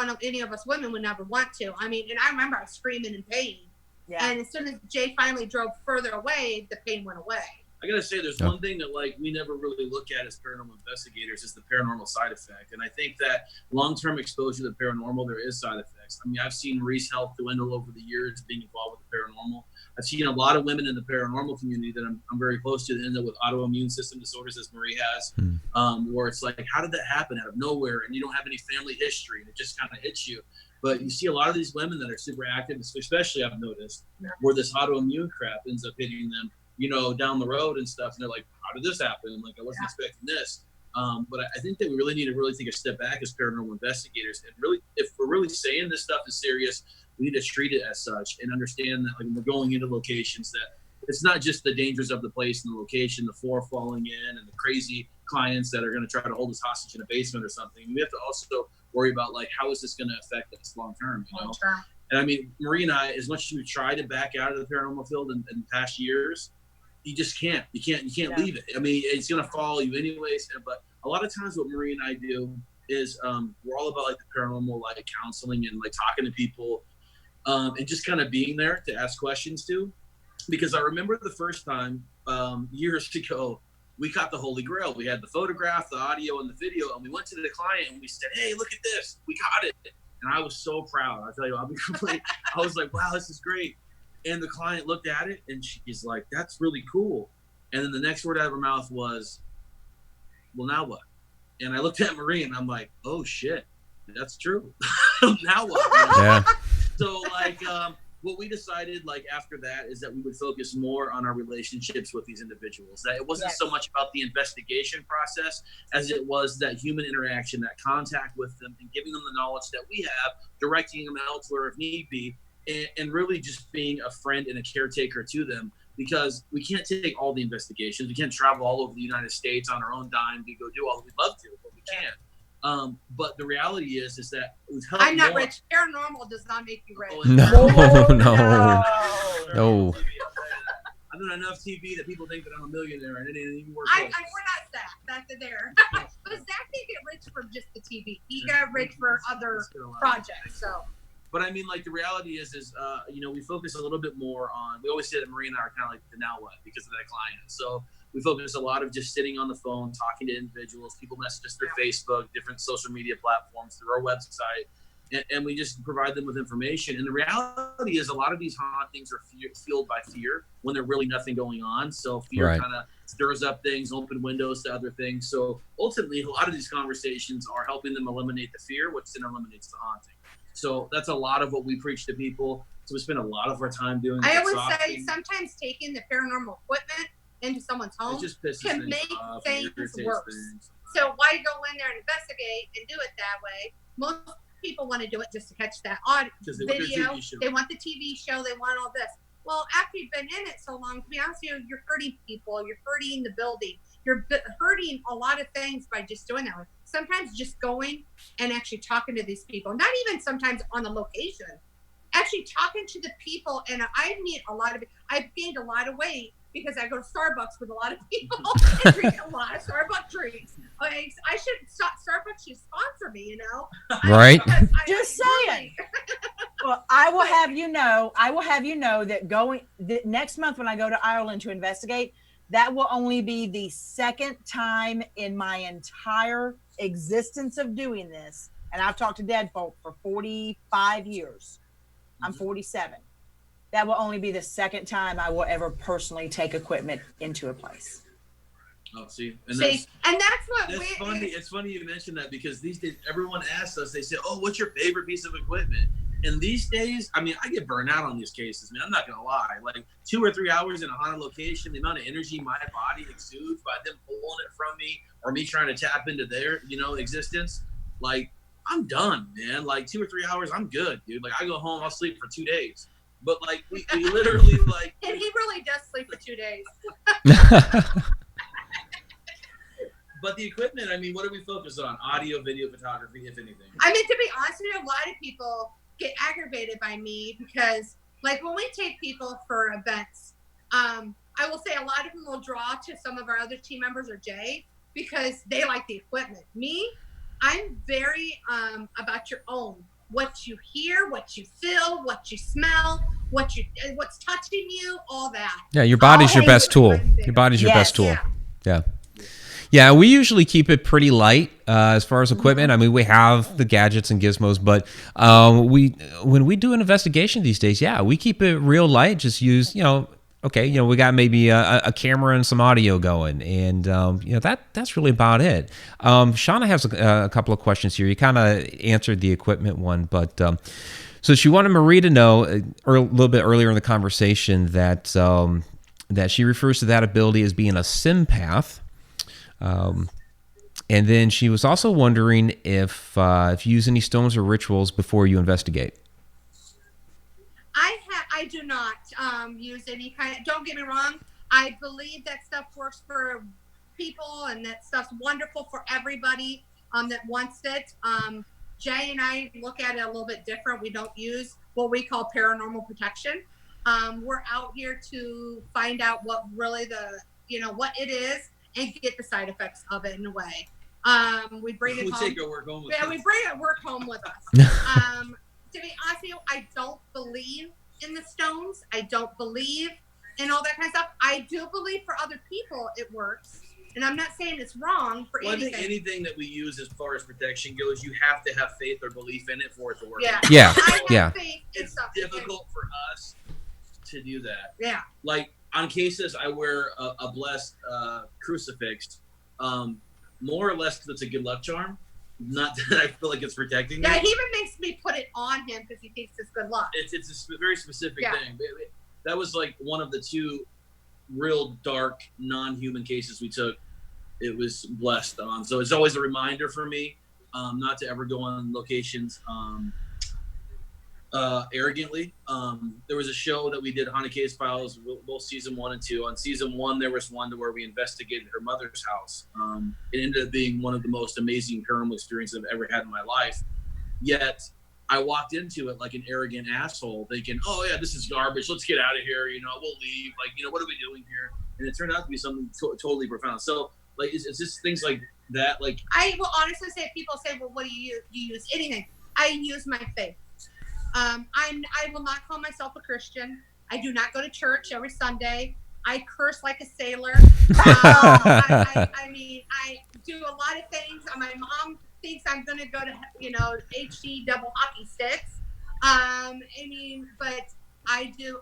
of us women would never want to. I mean, and I remember I was screaming in pain. Yeah. And as soon as Jay finally drove further away, the pain went away. I gotta say, there's one thing that we never really look at as paranormal investigators is the paranormal side effect. And I think that long-term exposure to the paranormal, there is side effects. I mean, I've seen Marie's health dwindle over the years being involved with the paranormal. I've seen a lot of women in the paranormal community that I'm very close to that end up with autoimmune system disorders, as Marie has, where it's like, how did that happen out of nowhere? And you don't have any family history, and it just kind of hits you. But you see a lot of these women that are super active, especially I've noticed, where this autoimmune crap ends up hitting them, down the road and stuff. And they're like, how did this happen? Like, I wasn't expecting this. But I think that we really need to take a step back as paranormal investigators. And really, if we're really saying this stuff is serious, we need to treat it as such and understand that when we're going into locations that it's not just the dangers of the place and the location, the floor falling in, and the crazy clients that are going to try to hold us hostage in a basement or something. We have to also worry about, like, how is this going to affect us long term, you know? And I mean, Marie and I, as much as we try to back out of the paranormal field in past years, you just can't. You can't leave it. I mean, it's going to follow you anyways. But a lot of times what Marie and I do is we're all about, like, the paranormal, like, counseling and, like, talking to people and just kind of being there to ask questions to. Because I remember the first time years ago, we caught the Holy Grail. We had the photograph, the audio, and the video, and we went to the client and we said, "Hey, look at this. We caught it." And I was so proud. I'll tell you, I was like, "Wow, this is great." And the client looked at it and she's like, "That's really cool." And then the next word out of her mouth was, "Well, now what?" And I looked at Marie and I'm like, "Oh shit, that's true." Now what? You know? Yeah. So, like, what we decided, like, after that is that we would focus more on our relationships with these individuals. That it wasn't so much about the investigation process as it was that human interaction, that contact with them, and giving them the knowledge that we have, directing them elsewhere if need be, and really just being a friend and a caretaker to them. Because we can't take all the investigations. We can't travel all over the United States on our own dime to go do all that we'd love to, but we can't. But the reality is that we've helped. I'm not rich. Paranormal does not make you rich. No. I've done enough TV that people think that I'm a millionaire, and it ain't even worth we're not Zach. That's there. But Zach didn't get rich from just the TV. He got rich for other projects. So. But I mean, like, the reality is you know, we focus a little bit more on. We always say that Marie and I are kind of like the now what because of that client. So we focus a lot of just sitting on the phone, talking to individuals. People message us through Facebook, different social media platforms, through our website, and we just provide them with information. And the reality is, a lot of these hauntings are fueled by fear when there's really nothing going on. So fear kind of stirs up things, open windows to other things. So ultimately, a lot of these conversations are helping them eliminate the fear, which then eliminates the haunting. So that's a lot of what we preach to people. So we spend a lot of our time doing. I always say sometimes taking the paranormal equipment into someone's home can make things worse. So why go in there and investigate and do it that way? Most people want to do it just to catch that video. They want the TV show. They want all this. Well, after you've been in it so long, to be honest with you, you're hurting people. You're hurting the building. You're hurting a lot of things by just doing that. Sometimes just going and actually talking to these people, not even sometimes on the location, actually talking to the people. And I've gained a lot of weight because I go to Starbucks with a lot of people and drink a lot of Starbucks drinks. Starbucks should sponsor me, you know? Right. Just saying. Well, I will have you know that next month when I go to Ireland to investigate, that will only be the second time in my entire existence of doing this. And I've talked to dead folk for 45 years. I'm 47. That will only be the second time I will ever personally take equipment into a place. Oh, see, that's funny. It's funny you mentioned that because these days everyone asks us. They say, "Oh, what's your favorite piece of equipment?" And these days, I mean, I get burnt out on these cases, man. I'm not gonna lie. Like 2 or 3 hours in a haunted location, the amount of energy my body exudes by them pulling it from me or me trying to tap into their, you know, existence. Like, I'm done, man. Like 2 or 3 hours, I'm good, dude. Like, I go home, I'll sleep for 2 days. But like, we literally like. And he really does sleep for 2 days. But the equipment, I mean, what do we focus on? Audio, video, photography, if anything. I mean, to be honest with you, a lot of people get aggravated by me because, like, when we take people for events, I will say a lot of them will draw to some of our other team members or Jay because they like the equipment. Me, I'm very about your own. What you hear, what you feel, what you smell, what's touching you, all that. Yeah, your body's your best tool. Your body's your best tool. Yeah. Yeah, we usually keep it pretty light as far as equipment. I mean, we have the gadgets and gizmos, but when we do an investigation these days, we keep it real light. Just use, we got maybe a camera and some audio going, and that's really about it. Shauna has a couple of questions here. You kind of answered the equipment one, but so she wanted Marie to know a little bit earlier in the conversation that she refers to that ability as being a sympath. And then she was also wondering if you use any stones or rituals before you investigate. I do not use any kind of, don't get me wrong. I believe that stuff works for people and that stuff's wonderful for everybody that wants it. Jay and I look at it a little bit different. We don't use what we call paranormal protection. We're out here to find out what really what it is and get the side effects of it in a way. We bring it home. We take our work home with us. Yeah, we bring our work home with us. To be honest with you, I don't believe in the stones. I don't believe in all that kind of stuff. I do believe for other people it works. And I'm not saying it's wrong for anything. I think anything that we use as far as protection goes, you have to have faith or belief in it for it to work. Yeah. It's difficult for us to do that. Yeah. Like on cases, I wear a blessed crucifix, more or less because it's a good luck charm. Not that I feel like it's protecting me. Yeah, he even makes me put it on him because he thinks it's good luck. It's a very specific thing. That was like one of the two real dark non-human cases we took. It was blessed on, so it's always a reminder for me not to ever go on locations arrogantly. There was a show that we did, Haunted Case Files, both season 1 and 2. On season 1, there was one where we investigated her mother's house. It ended up being one of the most amazing paranormal experiences I've ever had in my life. Yet I walked into it like an arrogant asshole, thinking, "Oh yeah, this is garbage. Let's get out of here. We'll leave. Like, what are we doing here?" And it turned out to be something totally profound. So, like, it's just things like that. Like, I will honestly say, people say, "Well, what do you use? Do you use anything?" I use my faith. I will not call myself a Christian. I do not go to church every Sunday. I curse like a sailor. I mean, I do a lot of things. My mom thinks I'm going to go to, HD double hockey sticks. I mean, but I do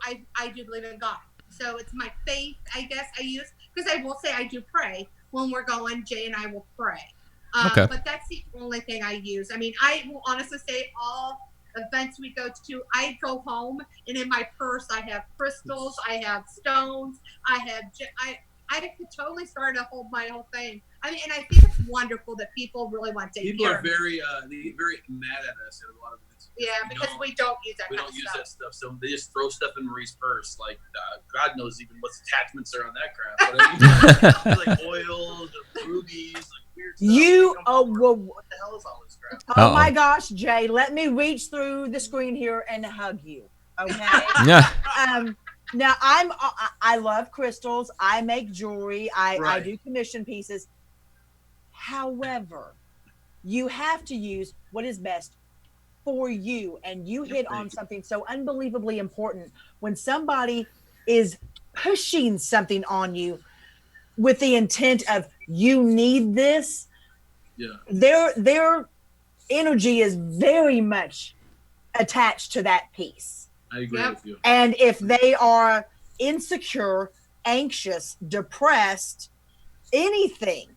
believe in God. So it's my faith, I guess, I use, because I will say I do pray when we're going. Jay and I will pray. Okay. But that's the only thing I use. I mean, I will honestly say all events we go to, I go home and in my purse I have crystals, I have stones, I could totally start to hold my whole thing. I mean, and I think it's wonderful that people really want to take people care are of very mad at us at a lot of events. Yeah, because we don't use that. We don't use that stuff, so they just throw stuff in Marie's purse. Like God knows even what attachments are on that crap. But I mean, like oils, rubies, like weird stuff. What the hell is all this crap? Oh my gosh, Jay! Let me reach through the screen here and hug you. Okay. Yeah. Now I love crystals. I make jewelry. I do commission pieces. However, you have to use what is best for you, and you hit on something so unbelievably important. When somebody is pushing something on you with the intent of you need this, their energy is very much attached to that piece. I agree with you. And if they are insecure, anxious, depressed, anything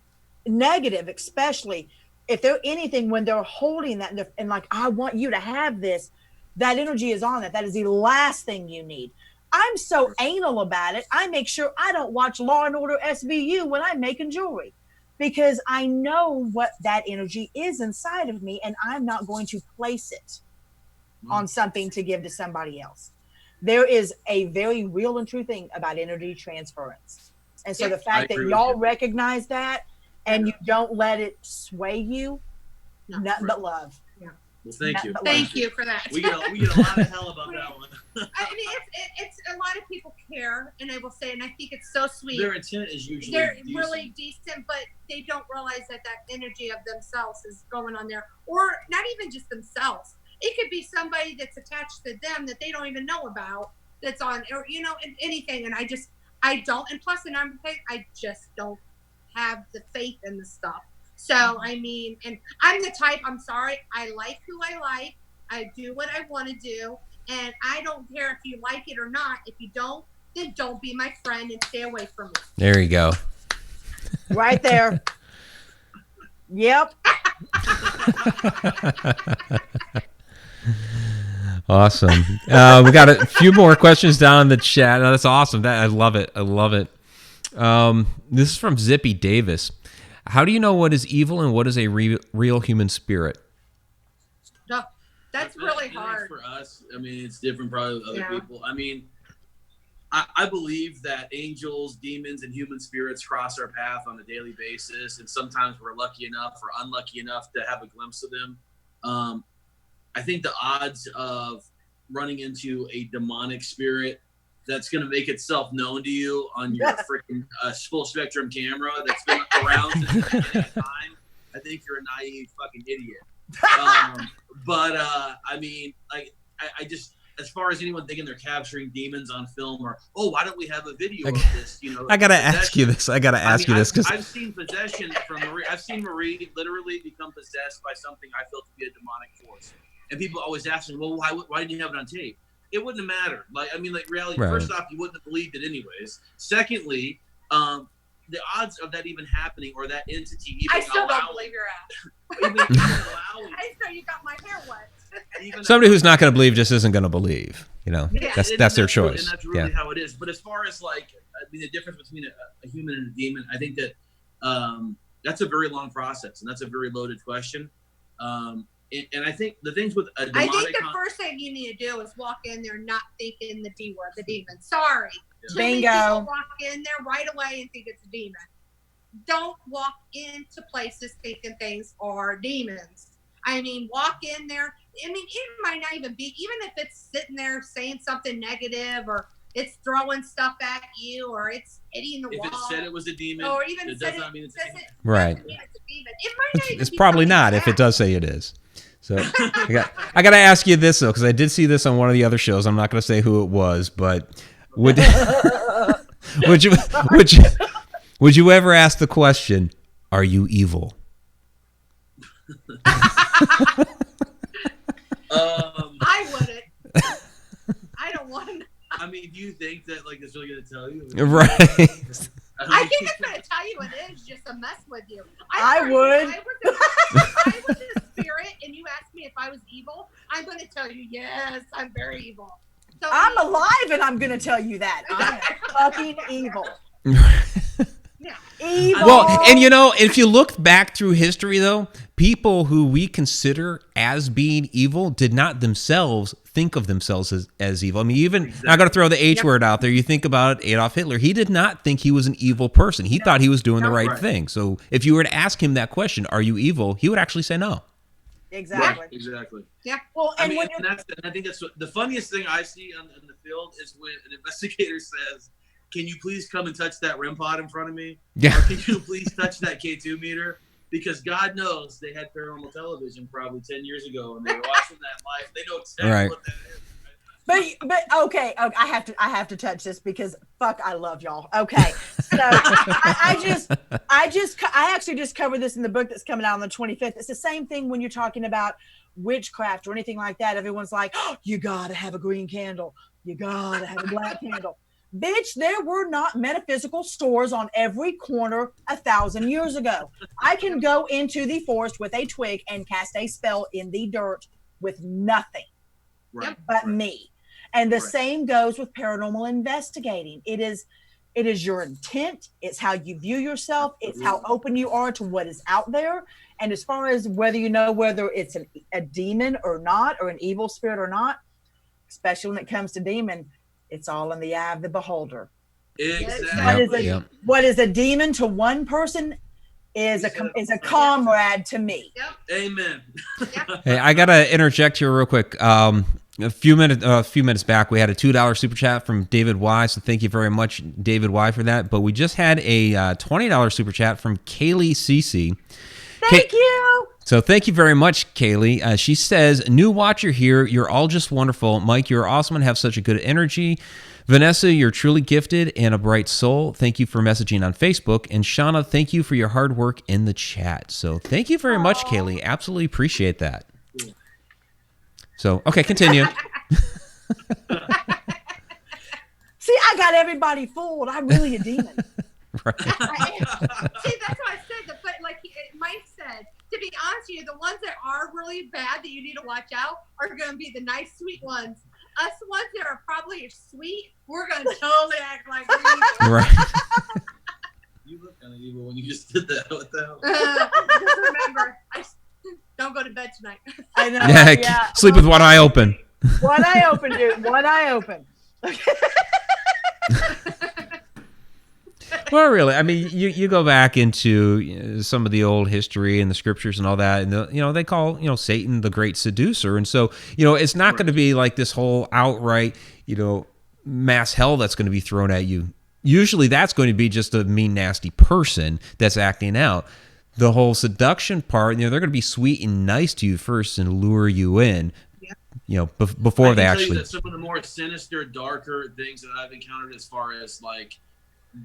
negative, especially if they're anything, when they're holding that and like, I want you to have this, that energy is on it. That is the last thing you need. I'm so anal about it. I make sure I don't watch Law and Order SVU when I'm making jewelry, because I know what that energy is inside of me, and I'm not going to place it on something to give to somebody else. There is a very real and true thing about energy transference. And so the fact that y'all recognize that and you don't let it sway you, nothing but love. Yeah. Well, thank you. Thank you for that. We get a lot of hell about that one. I mean, it's a lot of people care, and I will say, and I think it's so sweet. Their intent is usually really decent, but they don't realize that energy of themselves is going on there, or not even just themselves. It could be somebody that's attached to them that they don't even know about, that's on, or anything. And I don't, and plus, and I just don't have the faith in the stuff. So I mean, and I'm the type. I'm sorry. I like who I like. I do what I want to do, and I don't care if you like it or not. If you don't, then don't be my friend and stay away from me. There you go. Right there. Yep. Awesome. We got a few more questions down in the chat. No, that's awesome. I love it. I love it. This is from Zippy Davis. How do you know what is evil and what is a real human spirit? No, That's really I think hard for us. I mean, it's different probably with other Yeah. people. I mean, I believe that angels, demons, and human spirits cross our path on a daily basis, and sometimes we're lucky enough or unlucky enough to have a glimpse of them. I think the odds of running into a demonic spirit that's going to make itself known to you on your freaking full spectrum camera that's been around since the beginning of time, I think you're a naive fucking idiot. But I mean, I just, as far as anyone thinking they're capturing demons on film, or why don't we have a video of this? You know, I gotta ask you this. Because I've seen possession from Marie. I've seen Marie literally become possessed by something I felt to be a demonic force, and people always ask me, "Well, why didn't you have it on tape?" It wouldn't have mattered. Like, I mean, like reality. Right. First off, you wouldn't have believed it anyways. Secondly, the odds of that even happening, or that entity even I still allowing, don't believe your ass. even allowing, I still you got my hair wet. somebody who's not going to believe just isn't going to believe. You know, Yeah. that's their choice. And that's really how it is. But as far as like, I mean, the difference between a human and a demon, I think that that's a very long process, and that's a very loaded question. And I think the things with a demonic, I think the first thing you need to do is walk in there not thinking the D word, the demon. Sorry. Yeah. Too many Bingo. people walk in there right away and think it's a demon. Don't walk into places thinking things are demons. I mean, walk in there. I mean, it might not even be, even if it's sitting there saying something negative, or it's throwing stuff at you, or it's hitting the if wall. it said it was a demon, or even it said does not mean it's a demon. Right. doesn't mean it's a demon. It might not even It's be probably something not if it bad. does say it is. So I got to ask you this though, because I did see this on one of the other shows. I'm not going to say who it was, but would would you ever ask the question, "Are you evil?" I wouldn't. I don't want to. I mean, do you think that like it's really going to tell you? Right. I think it's going to tell you it is just to mess with you. I would. If I was a spirit and you asked me if I was evil, I'm going to tell you, yes, I'm very evil. So I'm alive and I'm gonna tell you that. I'm fucking evil. Yeah. Evil. Well, and you know, if you look back through history, though, people who we consider as being evil did not themselves think of themselves as evil. I mean, even, I got to throw the H word out there. You think about Adolf Hitler. He did not think he was an evil person. He thought he was doing the right thing. So if you were to ask him that question, "Are you evil?" he would actually say no. Exactly. Right, exactly. Yeah. Well, I and mean, when and I think that's what, the funniest thing I see in the field is when an investigator says, "Can you please come and touch that REM pod in front of me?" Yeah. Or, "Can you please touch that K2 meter?" Because God knows they had paranormal television probably 10 years ago, and they were watching that live. They know exactly what that is. But okay, I have to touch this because fuck, I love y'all. Okay, so I actually just covered this in the book that's coming out on the 25th. It's the same thing when you're talking about witchcraft or anything like that. Everyone's like, "Oh, you gotta have a green candle, you gotta have a black candle." Bitch, there were not metaphysical stores on every corner 1,000 years ago. I can go into the forest with a twig and cast a spell in the dirt with nothing but me. And the same goes with paranormal investigating. It is your intent. It's how you view yourself. It's how open you are to what is out there. And as far as whether you know whether it's a demon or not, or an evil spirit or not, especially when it comes to demon, it's all in the eye of the beholder. Exactly. What is a demon to one person is a comrade to me. Yep. Amen. Hey, I gotta interject here real quick. A few minutes back, we had a $2 super chat from David Y. So thank you very much, David Y, for that. But we just had a $20 super chat from Kaylee CC. Thank you. So thank you very much, Kaylee. She says, "New watcher here. You're all just wonderful. Mike, you're awesome and have such a good energy. Vanessa, you're truly gifted and a bright soul. Thank you for messaging on Facebook. And Shauna, thank you for your hard work in the chat." So thank you very much, Kaylee. Absolutely appreciate that. So, okay, continue. See, I got everybody fooled. I'm really a demon. Right. See, that's why I said but like Mike said, to be honest with you, the ones that are really bad that you need to watch out are going to be the nice, sweet ones. Us ones that are probably sweet, we're going to totally act like we're evil. Right. You look kind of evil when you just did that. What the hell? Just remember, Don't go to bed tonight. I know. Yeah, Yeah. sleep with one eye open. One eye open, dude. One eye open. Well, really, I mean, you go back into some of the old history and the scriptures and all that, and they call Satan the great seducer, and so it's not going to be like this whole outright mass hell that's going to be thrown at you. Usually, that's going to be just a mean, nasty person that's acting out. The whole seduction part, they're going to be sweet and nice to you first and lure you in. Before they actually. That some of the more sinister, darker things that I've encountered, as far as like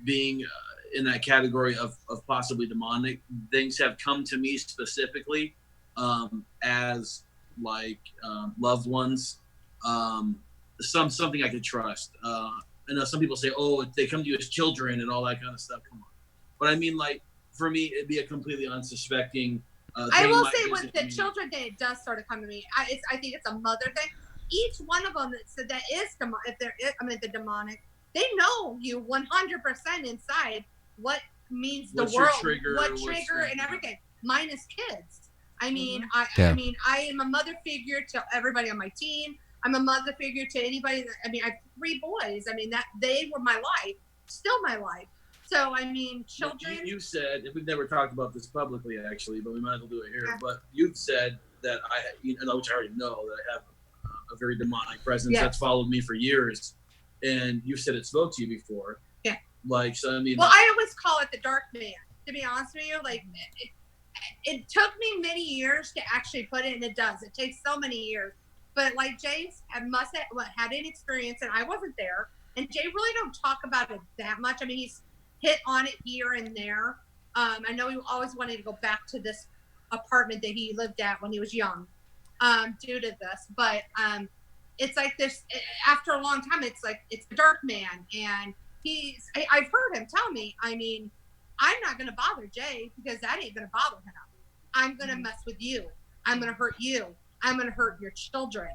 being in that category of possibly demonic things, have come to me specifically as like loved ones, something I could trust. I know some people say, "Oh, they come to you as children" and all that kind of stuff. Come on, but I mean, like for me, it'd be a completely unsuspecting. I will say with the children thing, it does sort of come to me. I think it's a mother thing. Each one of them that is the demonic, they know you 100% inside what means the world, what trigger and everything. Mine is kids. I mean, I am a mother figure to everybody on my team. I'm a mother figure to anybody. I have 3 boys. I mean, that they were my life, still my life. So, I mean, children. You said, if we've never talked about this publicly, actually, but we might as well do it here. Yeah. But you've said that which I already know, that I have a very demonic presence that's followed me for years. And you said it spoke to you before. Yeah. Like, so, I mean. Well, I always call it the dark man, to be honest with you. Like, it took me many years to actually put it, and it does. It takes so many years. But, like, Jay must have had an experience, and I wasn't there. And Jay really don't talk about it that much. I mean, he's hit on it here and there. I know he always wanted to go back to this apartment that he lived at when he was young due to this. But it's like this, after a long time, it's like, it's a dark man. And I've heard him tell me, I mean, I'm not going to bother Jay because that ain't going to bother him. I'm going to mess with you. I'm going to hurt you. I'm going to hurt your children.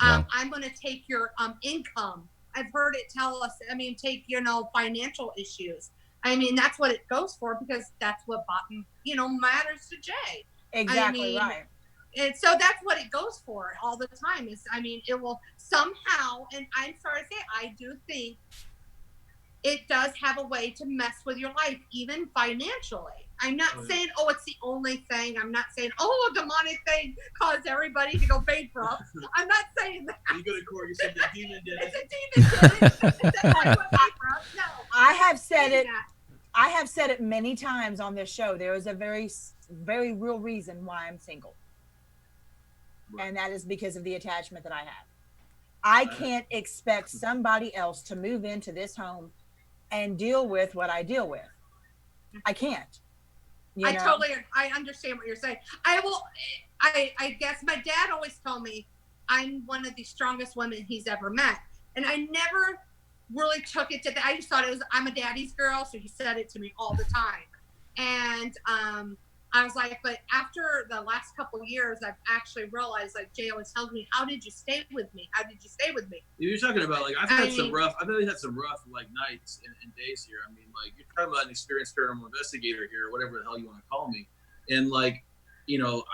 I'm going to take your income. I've heard it tell us, take, financial issues. I mean, that's what it goes for, because that's what, matters to Jay. Exactly right. And so that's what it goes for all the time is, it will somehow, and I'm sorry to say, I do think it does have a way to mess with your life, even financially. I'm not saying, it's the only thing. I'm not saying, a demonic thing caused everybody to go bankrupt. I'm not saying that. You go to court, you said the demon did it. It's a demon did it. That's why I went bankrupt. No. I have said it. I have said it many times on this show. There is a very, very real reason why I'm single. Right. And that is because of the attachment that I have. I can't expect somebody else to move into this home and deal with what I deal with. I can't. I understand what you're saying. I guess my dad always told me I'm one of the strongest women he's ever met. And I never really took it to that. I just thought I'm a daddy's girl. So he said it to me all the time. And I was like, but after the last couple of years, I've actually realized, like Jay always tells me, how did you stay with me? How did you stay with me? You're talking about, like, I've really had some rough like nights and days here. I mean, like, you're talking about an experienced paranormal investigator here, whatever the hell you want to call me. And like,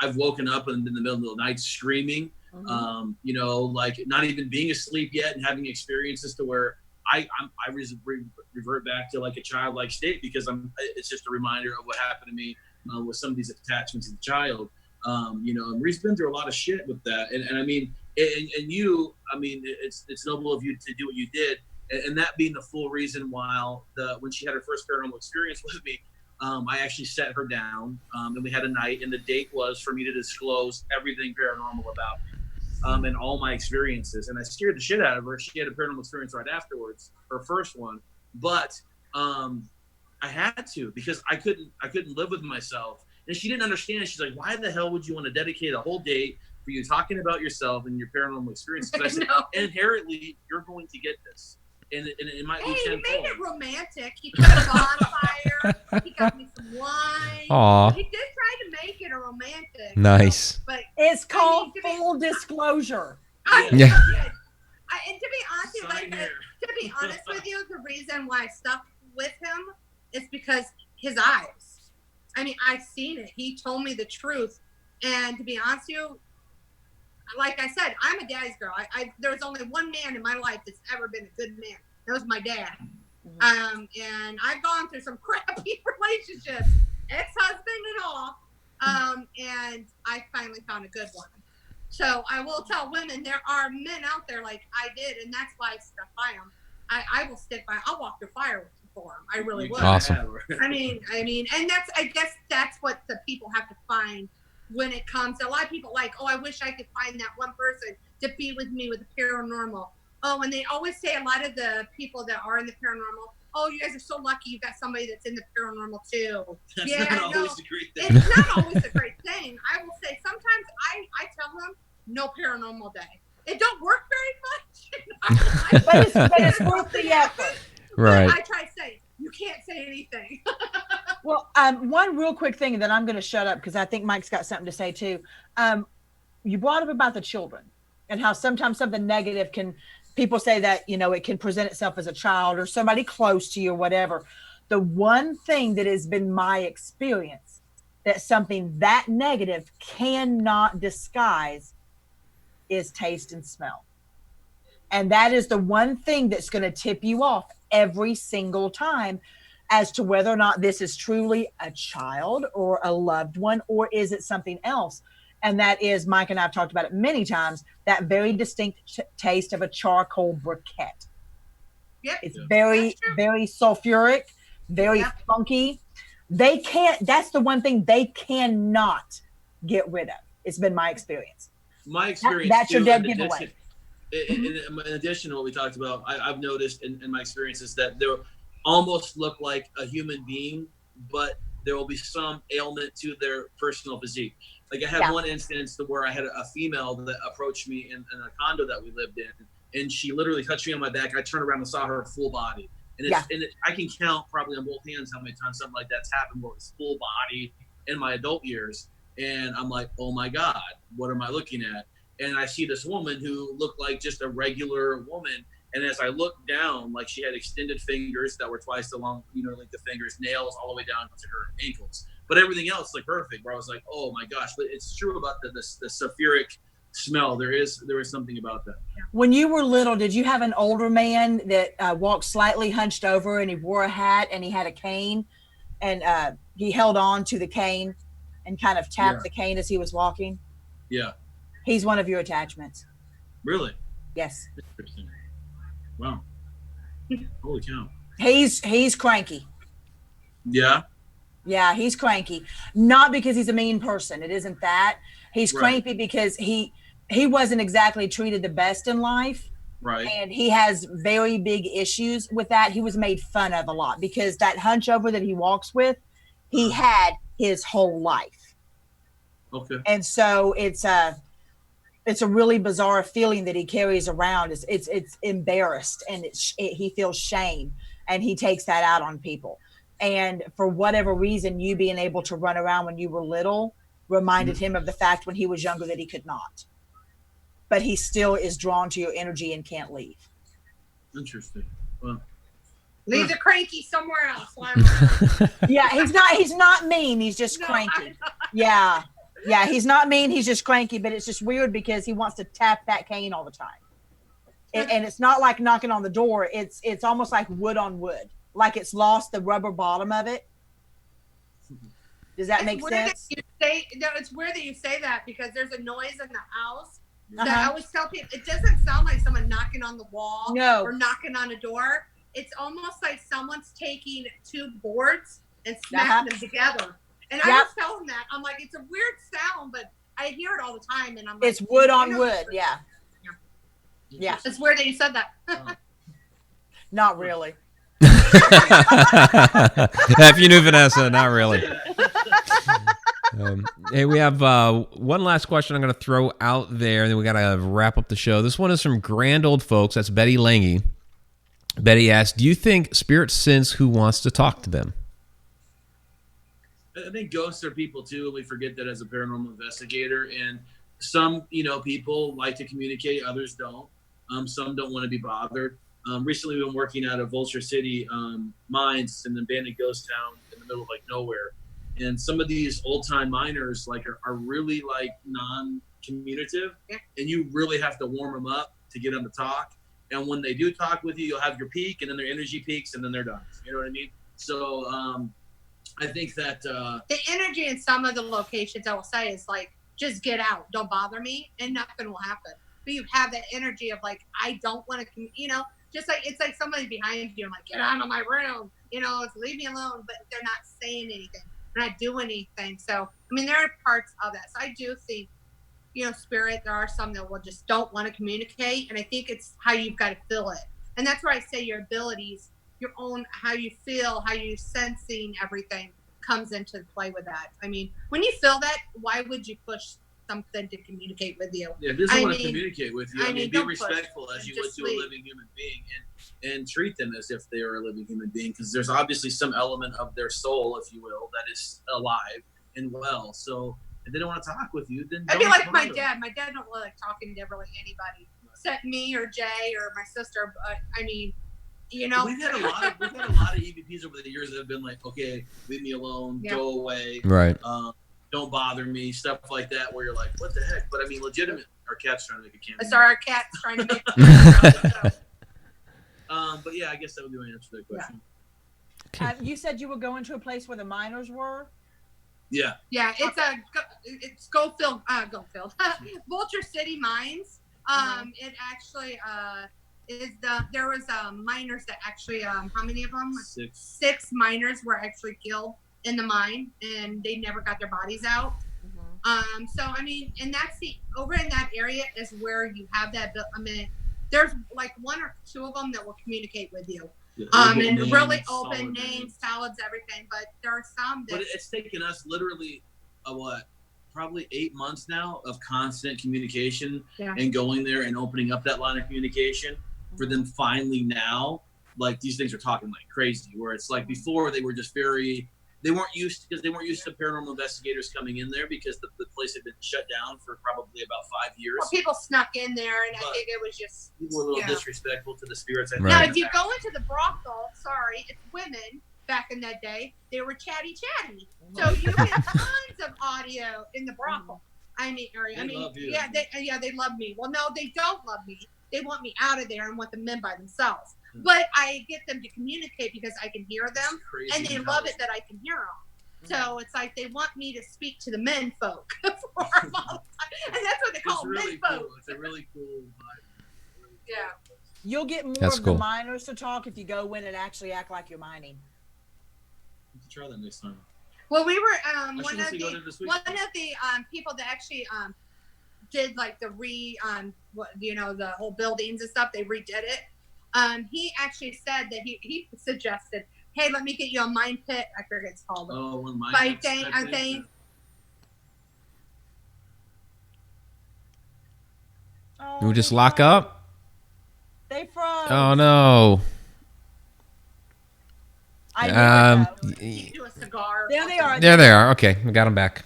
I've woken up in the middle of the night screaming, like not even being asleep yet and having experiences to where I revert back to like a childlike state, because it's just a reminder of what happened to me with some of these attachments as a child. And Marie's been through a lot of shit with that. And I mean, and you, I mean, it's noble of you to do what you did. And that being the full reason why when she had her first paranormal experience with me, I actually set her down and we had a night, and the date was for me to disclose everything paranormal about me and all my experiences. And I scared the shit out of her. She had a paranormal experience right afterwards, her first one. But I had to, because I couldn't live with myself. And she didn't understand. She's like, why the hell would you want to dedicate a whole day for you talking about yourself and your paranormal experience? Because I said, inherently, you're going to get this. And it might be tenfold. He made it romantic. He put a bonfire. He got me some wine. Aww. He did try to make it a romantic. Nice. But it's called full disclosure. And to be honest with you, the reason why I stuck with him is because his eyes. I mean, I've seen it. He told me the truth, And to be honest with you, like I said, I'm a daddy's girl. There's only one man in my life that's ever been a good man. That was my dad. And I've gone through some crappy relationships, ex-husband and all. And I finally found a good one. So I will tell women, there are men out there like I did, and that's why I stuck by them. I will stick by. I'll walk through fire for them. I really will. Awesome. I mean, and I guess that's what the people have to find when it comes. A lot of people like, oh, I wish I could find that one person to be with me with the paranormal. Oh, and they always say, a lot of the people that are in the paranormal, oh, you guys are so lucky you got somebody that's in the paranormal too. That's not always a great thing. It's not always a great thing. I will say sometimes I tell them no paranormal day. It don't work very much. but it's worth the effort. Right. I try to say, you can't say anything. Well, one real quick thing, and then I'm going to shut up because I think Mike's got something to say too. You brought up about the children and how sometimes something negative people say that, it can present itself as a child or somebody close to you or whatever. The one thing that has been my experience that something that negative cannot disguise is taste and smell. And that is the one thing that's going to tip you off every single time as to whether or not this is truly a child or a loved one, or is it something else? And that is, Mike and I have talked about it many times, that very distinct taste of a charcoal briquette. Yep. It's very, very sulfuric, very funky. That's the one thing they cannot get rid of. It's been my experience. My experience. That's your dead in giveaway. in addition to what we talked about, I've noticed in my experiences that they almost look like a human being, but there will be some ailment to their personal physique. Like I had one instance where I had a female that approached me in a condo that we lived in, and she literally touched me on my back. I turned around and saw her full body. And, I can count probably on both hands how many times something like that's happened where it's full body in my adult years. And I'm like, oh my God, what am I looking at? And I see this woman who looked like just a regular woman. And as I looked down, like she had extended fingers that were twice the long, like the fingers, nails all the way down to her ankles. But everything else like perfect, where I was like, oh my gosh. But it's true about the sulfuric smell. There is something about that. When you were little, did you have an older man that walked slightly hunched over and he wore a hat and he had a cane and he held on to the cane and kind of tapped the cane as he was walking? Yeah. He's one of your attachments. Really? Yes. Interesting. Wow. Holy cow. He's cranky. Yeah. Yeah, he's cranky. Not because he's a mean person. It isn't that. He's cranky because he wasn't exactly treated the best in life. Right. And he has very big issues with that. He was made fun of a lot because that hunch over that he walks with, he had his whole life. Okay. And so it's a really bizarre feeling that he carries around. It's embarrassed and he feels shame and he takes that out on people. And for whatever reason, you being able to run around when you were little reminded him of the fact when he was younger that he could not. But he still is drawn to your energy and can't leave. Interesting. Well, leave the cranky somewhere else. Yeah, he's not mean. He's just cranky. Yeah, he's not mean. He's just cranky. But it's just weird because he wants to tap that cane all the time. And it's not like knocking on the door. It's almost like wood on wood. Like it's lost the rubber bottom of it. Does that make sense? It's weird that you say that because there's a noise in the house that I always tell people, it doesn't sound like someone knocking on the wall or knocking on a door. It's almost like someone's taking two boards and smashing them together. And I was telling that, I'm like, it's a weird sound, but I hear it all the time. And I'm like, it's wood on wood. Yeah. It's weird that you said that. Not really. If you knew Vanessa, not really. Hey, we have one last question I'm going to throw out there, and then we got to wrap up the show. This one is from Grand Old Folks. That's Betty Lange. Betty asks, do you think spirits sense who wants to talk to them? I think ghosts are people too, and we forget that as a paranormal investigator. And some, people like to communicate, others don't. Some don't want to be bothered. Recently, we've been working out of Vulture City Mines, an abandoned ghost town in the middle of nowhere. And some of these old time miners like are really like non-communicative, and you really have to warm them up to get them to talk. And when they do talk with you, you'll have your peak, and then their energy peaks, and then they're done. You know what I mean? So I think that the energy in some of the locations, I will say, is like, just get out, don't bother me, and nothing will happen. But you have that energy of like, I don't want to, you know, just like it's like somebody behind you, I'm like, get out of my room, you know, leave me alone. But they're not saying anything, they're not doing anything. So I mean, there are parts of that. So I do think, you know, spirit, there are some that will just don't want to communicate, and I think it's how you've got to feel it. And that's where I say your abilities, your own, how you feel, how you're sensing everything comes into play with that. I mean, when you feel that, why would you push something to communicate with you? Yeah, if it doesn't want to communicate with you, I mean, be respectful push, as you would to leave. a living human being, and treat them as if they are a living human being, because there's obviously some element of their soul, if you will, that is alive and well. So if they don't want to talk with you, then I'd be like my dad. My dad don't really like talking to really anybody, except me or Jay or my sister. But I mean, you know, we've had a lot of EVPs over the years that have been like, okay, leave me alone, go away, right? Don't bother me, stuff like that. Where you're like, what the heck? But I mean, legitimate. Our cat's trying to make a cameo. Sorry, our cat's trying to make. But yeah, I guess that would be my answer to that question. Yeah. You said you were going to a place where the miners were. Yeah. Yeah, it's Goldfield, Vulture City Mines. It actually there was miners that actually how many of them? Six miners were actually killed in the mine, and they never got their bodies out. So I mean, and that's over in that area is where you have that. I mean, there's like one or two of them that will communicate with you. And names, really open names, salads, everything. But there are some that. But it's taken us literally, probably 8 months now of constant communication and going there and opening up that line of communication for them finally now. Like these things are talking like crazy, where it's like before they were just they weren't used to paranormal investigators coming in there because the place had been shut down for probably about 5 years. Well, people snuck in there, and I think it was just people were a little disrespectful to the spirits. Right. Now, if you go into the brothel, it's women. Back in that day, they were chatty. So you get tons of audio in the brothel. They love you. They love me. Well, no, they don't love me. They want me out of there and want the men by themselves. But I get them to communicate because I can hear them, and they love it that I can hear them. So it's like they want me to speak to the men folk and that's what they call them, men folk. It's a really cool vibe. Yeah. You'll get more of the miners to talk if you go in and actually act like you're mining. You can try that next time. Well, we were one of the people that actually did like the the whole buildings and stuff. They redid it. He actually said that he suggested, hey, let me get you a mine pit. I forget it's called. Oh, one mine pit. I think. Do we just lock up? They froze. Oh no. Do a cigar. There they are. There they are. Okay, we got them back.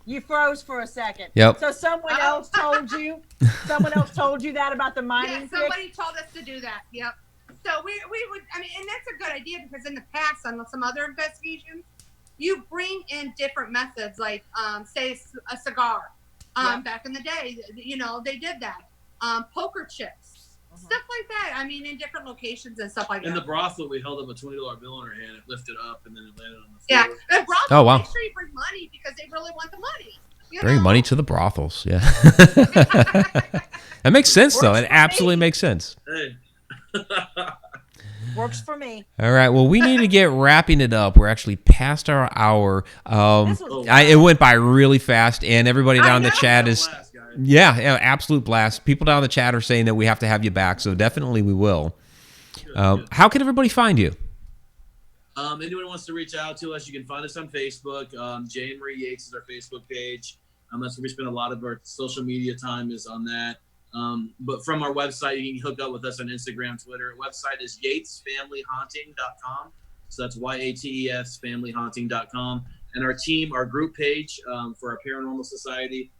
You froze for a second. Yep. So someone else told you. Someone else told you that about the mining. Yeah, somebody told us to do that. Yep. So we would. I mean, and that's a good idea because in the past on some other investigations, you bring in different methods, like say a cigar. Back in the day, they did that. Poker chips, stuff like that. I mean, in different locations and stuff like that. In the brothel, we held up a $20 bill in our hand. It lifted up and then it landed on the floor. Yeah, and brothel, make sure you bring money because they really want the money. Bring money to the brothels. Yeah. That makes sense, though. It absolutely makes sense. Hey. Works for me. All right. Well, we need to get wrapping it up. We're actually past our hour. It went by really fast, and everybody down in the chat is... Yeah, absolute blast. People down in the chat are saying that we have to have you back, so definitely we will. How can everybody find you? Anyone wants to reach out to us, you can find us on Facebook. Jay and Marie Yates is our Facebook page. That's where we spend a lot of our social media time is on that. But from our website, you can hook up with us on Instagram, Twitter. Our website is yatesfamilyhaunting.com. So that's YATES familyhaunting.com. And our group page for our Paranormal Society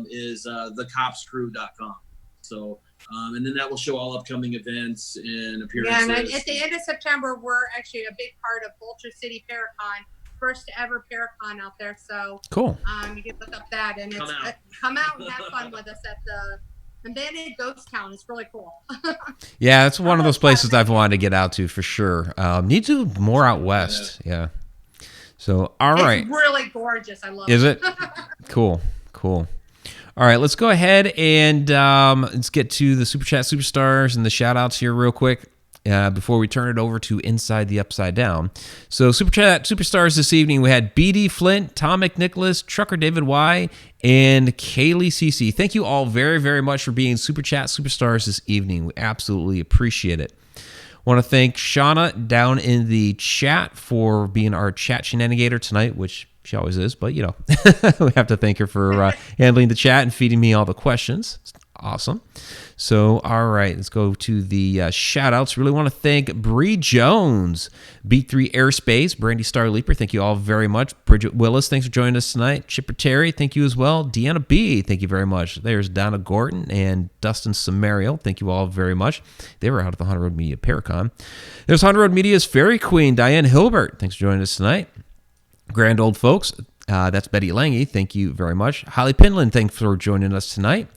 is thecopscrew.com. So, and then that will show all upcoming events and appearances. Yeah, and at the end of September, we're actually a big part of Vulture City Paracon first ever Paracon out there. So Cool. you can look up that, and it's come out and have fun with us at the abandoned ghost town. It's really cool. Yeah, it's one of those places I've wanted to get out to for sure. Need to do more out west. Yeah. So, all right. It's really gorgeous. I love it. Is it? Cool. All right, let's go ahead and let's get to the Super Chat Superstars and the shout-outs here real quick before we turn it over to Inside the Upside Down. So Super Chat Superstars this evening, we had BD Flint, Tom McNicholas, Trucker David Y, and Kaylee CC. Thank you all very, very much for being Super Chat Superstars this evening. We absolutely appreciate it. Want to thank Shauna down in the chat for being our chat shenanigator tonight, which she always is, but we have to thank her for handling the chat and feeding me all the questions. It's awesome. So, all right, let's go to the shout-outs. Really want to thank Bree Jones, Beat 3 Airspace, Brandy Star Leaper, thank you all very much. Bridget Willis, thanks for joining us tonight. Chipper Terry, thank you as well. Deanna B, thank you very much. There's Donna Gordon and Dustin Samario, thank you all very much. They were out at the Haunted Road Media Paracon. There's Haunted Road Media's Fairy Queen, Diane Hilbert, thanks for joining us tonight. Grand Old Folks, that's Betty Lange, thank you very much. Holly Pinland, thanks for joining us tonight.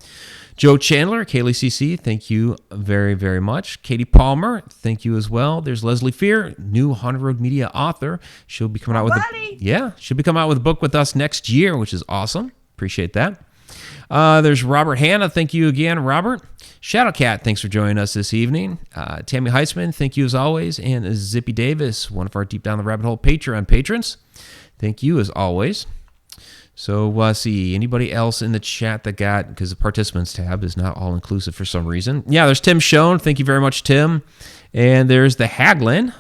Joe Chandler, Kaylee CC, thank you very, very much. Katie Palmer, thank you as well. There's Leslie Fear, new Haunted Road Media author. She'll be coming out with she'll be coming out with a book with us next year, which is awesome. Appreciate that. There's Robert Hanna, thank you again, Robert. Shadowcat, thanks for joining us this evening. Tammy Heitzman, thank you as always. And Zippy Davis, one of our Deep Down the Rabbit Hole Patreon patrons. Thank you as always. So, see, anybody else in the chat that got, because the participants tab is not all inclusive for some reason. Yeah, there's Tim Schoen. Thank you very much, Tim. And there's the Haglin.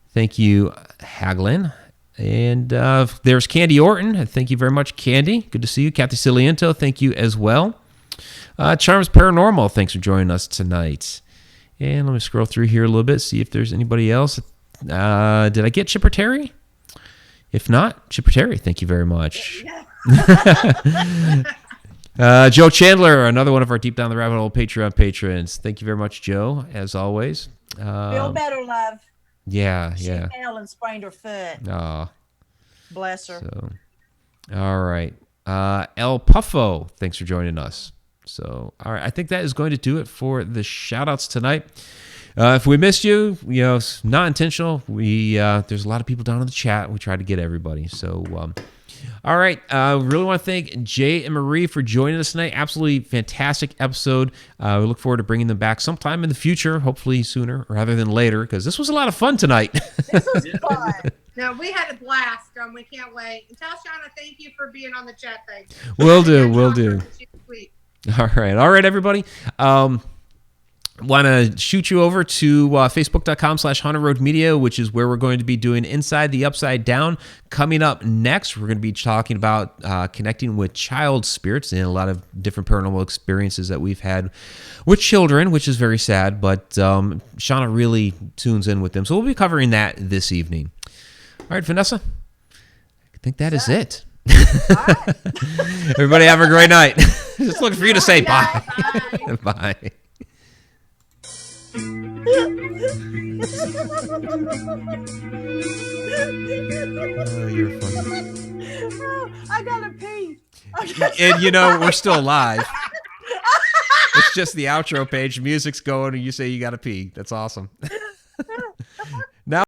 Thank you, Haglin. And there's Candy Orton. Thank you very much, Candy. Good to see you. Kathy Ciliento, thank you as well. Charms Paranormal, thanks for joining us tonight. And let me scroll through here a little bit, see if there's anybody else. Did I get Chipper Terry? If not, Chipper Terry, thank you very much. Joe Chandler, another one of our Deep Down the Rabbit Hole Patreon patrons. Thank you very much, Joe, as always. Feel better, love. Yeah. She fell and sprained her foot. Aw. Bless her. So, all right. El Puffo, thanks for joining us. So, all right, I think that is going to do it for the shout-outs tonight. If we missed you, it's not intentional. There's a lot of people down in the chat. We try to get everybody. So, all right. Really want to thank Jay and Marie for joining us tonight. Absolutely fantastic episode. We look forward to bringing them back sometime in the future, hopefully sooner rather than later, because this was a lot of fun tonight. This was fun. No, we had a blast. We can't wait. And tell Shauna thank you for being on the chat thing. Will do. She's sweet. All right, everybody. Want to shoot you over to facebook.com/hauntedroadmedia, which is where we're going to be doing Inside the Upside Down. Coming up next, we're going to be talking about connecting with child spirits and a lot of different paranormal experiences that we've had with children, which is very sad, but Shauna really tunes in with them. So we'll be covering that this evening. All right, Vanessa, I think that is it. Everybody have a great night. Just looking for you to say bye. Bye. Oh, you're funny. Oh, I gotta pee. And we're still live. It's just the outro page. Music's going, and you say you gotta pee. That's awesome. Now.